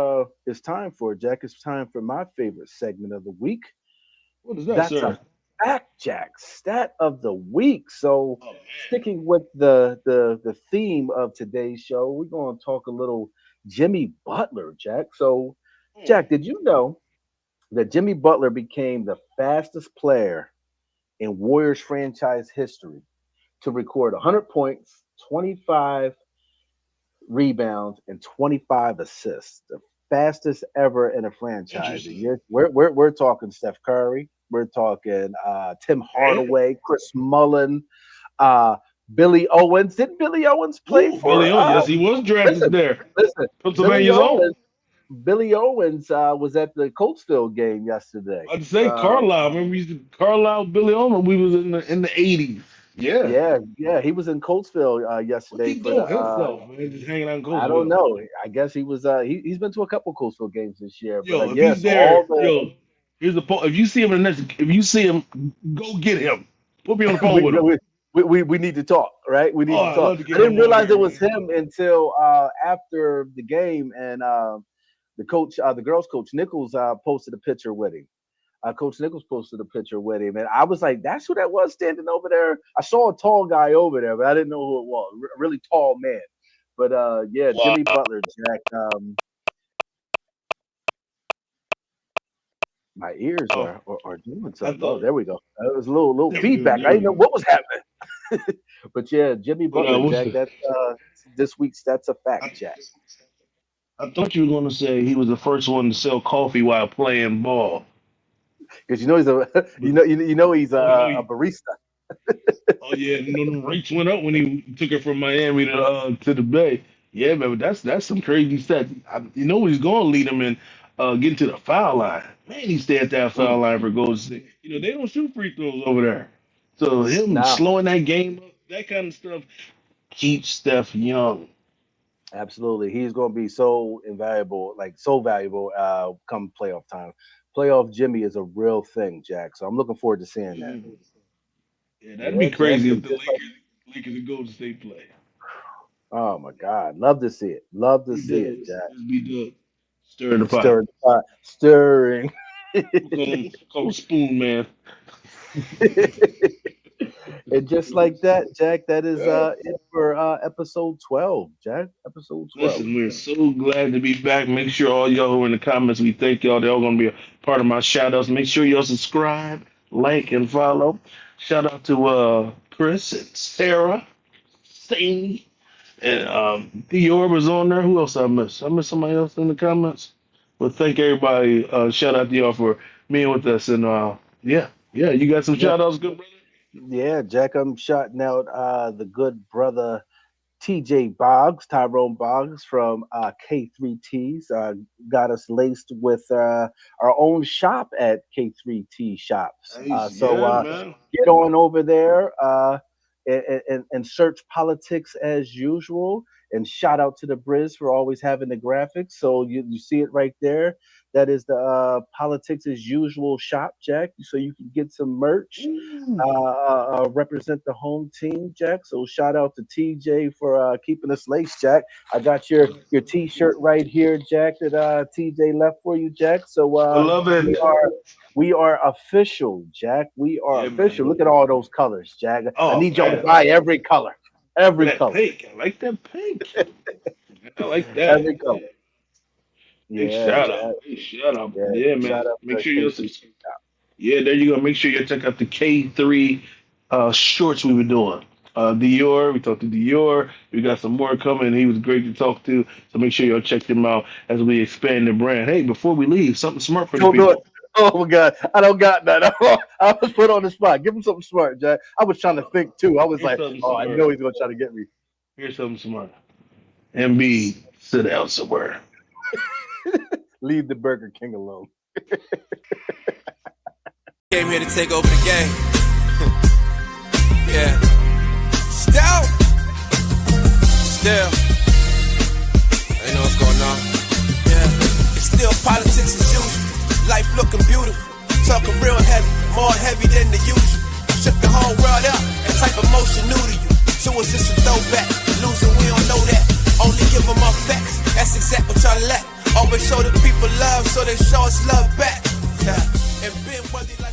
Speaker 3: it's time for, Jack? It's time for my favorite segment of the week.
Speaker 2: What is that,
Speaker 3: That's
Speaker 2: sir?
Speaker 3: a fact, Jack. Stat of the week. So
Speaker 2: Oh
Speaker 3: sticking with the theme of today's show, we're gonna talk a little Jimmy Butler, Jack. So,
Speaker 2: man.
Speaker 3: Jack, did you know that Jimmy Butler became the fastest player in Warriors franchise history to record 100 points, 25 rebounds, and 25 assists. The fastest ever in a franchise. And
Speaker 2: Interesting.
Speaker 3: we're talking Steph Curry. We're talking Tim
Speaker 2: Yeah.
Speaker 3: Hardaway, Chris Mullen, uh, Billy Owens. Didn't Billy Owens play
Speaker 2: Ooh, Billy
Speaker 3: for?
Speaker 2: O. Yes, he was drafted
Speaker 3: Listen,
Speaker 2: there.
Speaker 3: listen. Billy
Speaker 2: Pennsylvania's own.
Speaker 3: Owens. Billy Owens was at the Coltsville game yesterday.
Speaker 2: I'd say Carlisle. Remember, we used to Carlisle, Billy O. When we was in the '80s. Yeah.
Speaker 3: Yeah, yeah, he was in Coltsville
Speaker 2: What's
Speaker 3: yesterday
Speaker 2: he
Speaker 3: for the.
Speaker 2: doing himself, man? Just hanging out in
Speaker 3: I don't
Speaker 2: Coachville.
Speaker 3: know. I guess he was. He's been to a couple Coltsville games this year. But
Speaker 2: Yo, if
Speaker 3: yeah,
Speaker 2: he's
Speaker 3: so all
Speaker 2: there,
Speaker 3: the
Speaker 2: yo, here's the phone. If you see him in the next, if you see him, go get him. Put me on the phone
Speaker 3: we,
Speaker 2: with him.
Speaker 3: we need to talk, right? We
Speaker 2: Oh,
Speaker 3: need to
Speaker 2: I'd
Speaker 3: talk.
Speaker 2: love to
Speaker 3: I
Speaker 2: get
Speaker 3: didn't
Speaker 2: him on
Speaker 3: realize
Speaker 2: here,
Speaker 3: it was
Speaker 2: man.
Speaker 3: him until after the game, and the coach, the girls' coach Nichols, posted a picture with him. Coach Nichols posted a picture with him, and I was like, "That's who that was standing over there." I saw a tall guy over there, but I didn't know who it was. A really tall man. But yeah,
Speaker 2: Wow.
Speaker 3: Jimmy Butler, Jack. My ears
Speaker 2: Oh,
Speaker 3: are doing
Speaker 2: I
Speaker 3: something. Oh,
Speaker 2: thought
Speaker 3: there we go. It was a little
Speaker 2: there we go,
Speaker 3: feedback.
Speaker 2: there
Speaker 3: I
Speaker 2: we
Speaker 3: didn't know
Speaker 2: go.
Speaker 3: what was happening. But yeah, Jimmy
Speaker 2: But
Speaker 3: Butler,
Speaker 2: what's
Speaker 3: Jack.
Speaker 2: the?
Speaker 3: That's this week's. That's a fact,
Speaker 2: I,
Speaker 3: Jack.
Speaker 2: I thought you were going to say he was the first one to sell coffee while playing ball.
Speaker 3: Because you know he's a
Speaker 2: But
Speaker 3: you know he's
Speaker 2: oh, you know
Speaker 3: a
Speaker 2: he.
Speaker 3: barista.
Speaker 2: Oh yeah, you know the rates went up when he took it from Miami to the Bay. Yeah, man, but that's some crazy stats. You know he's going to lead him in getting to the foul line. Man, he stay at that
Speaker 3: Mm.
Speaker 2: foul line for Golden State. You know they don't shoot free throws over there, so him
Speaker 3: Now,
Speaker 2: slowing that game up, that kind of stuff keeps Steph young.
Speaker 3: absolutely, he's going to be so invaluable, like so valuable. Come playoff time, playoff Jimmy is a real thing, Jack. So I'm looking forward to seeing that.
Speaker 2: Mhm. Yeah, that'd
Speaker 3: Yeah,
Speaker 2: be
Speaker 3: Jack.
Speaker 2: crazy if
Speaker 3: And
Speaker 2: the
Speaker 3: just like,
Speaker 2: Lakers and Golden State play.
Speaker 3: oh my God, love to see it. Love to
Speaker 2: Be
Speaker 3: see it,
Speaker 2: done.
Speaker 3: Jack.
Speaker 2: Just be done. Stir the pot.
Speaker 3: Stirring, stirring.
Speaker 2: Call him Spoon Man.
Speaker 3: And just like that, Jack, that is
Speaker 2: Yeah.
Speaker 3: it for episode 12, Jack. Episode 12.
Speaker 2: Listen, we're so glad to be back. Make sure all y'all who are in the comments, we thank y'all. They're all going to be a part of my shout outs. Make sure y'all subscribe, like, and follow. Shout out to Chris and Sarah, Sadie, and Dior was on there. Who else I missed? I missed somebody else in the comments. But thank everybody. Shout out to y'all for being with us. And yeah, you got some
Speaker 3: Yeah,
Speaker 2: shout outs, good brother?
Speaker 3: yeah, Jack. I'm shouting out the good brother TJ Boggs, Tyrone Boggs from K3Ts. Got us laced with our own shop at K3T Shops.
Speaker 2: Nice.
Speaker 3: So
Speaker 2: Yeah, man.
Speaker 3: get on over there and search politics as usual. And shout out to the Briz for always having the graphics. So you see it right there. That is the politics as usual shop, Jack. So you can get some merch,
Speaker 2: Ooh.
Speaker 3: represent the home team, Jack. So shout out to TJ for keeping us laced, Jack. I got your T-shirt right here, Jack. That TJ left for you, Jack. So
Speaker 2: I love it.
Speaker 3: we are official, Jack. We are
Speaker 2: Yeah,
Speaker 3: official.
Speaker 2: man.
Speaker 3: Look at all those colors, Jack. I
Speaker 2: Oh
Speaker 3: need y'all to
Speaker 2: man,
Speaker 3: buy every color, every
Speaker 2: that
Speaker 3: color,
Speaker 2: pink. I like that pink. I like that.
Speaker 3: every color.
Speaker 2: Big
Speaker 3: Yeah,
Speaker 2: shout out.
Speaker 3: Jack.
Speaker 2: Big shout out.
Speaker 3: Yeah.
Speaker 2: Yeah, man.
Speaker 3: Shout out
Speaker 2: Make
Speaker 3: to
Speaker 2: sure you're
Speaker 3: K3.
Speaker 2: yeah, there you go. Make sure you check out the K3 shorts we were doing. Dior, we talked to Dior. We got some more coming. He was great to talk to. So make sure y'all check him out as we expand the brand. Hey, before we leave, something smart for the
Speaker 3: Don't do it.
Speaker 2: people.
Speaker 3: Oh my God, I don't got that. I was put on the spot. Give him something smart, Jack. I was trying to think too. I was
Speaker 2: Here's
Speaker 3: like,
Speaker 2: something
Speaker 3: oh, I
Speaker 2: smart.
Speaker 3: know he's gonna try to get me.
Speaker 2: Here's something smart. MB, sit down somewhere.
Speaker 3: Leave the Burger King alone.
Speaker 1: Came here to take over the game. Yeah. Still, ain't know what's going on. Yeah, it's still politics as usual. Life looking beautiful, talking real heavy, more heavy than the usual. Shook the whole world up, that type of motion new to you. To us it's a throwback, losing we don't know that. Only give them our facts, that's exactly what y'all lack. Always show the people love, so they show us love back. Yeah, and been worthy like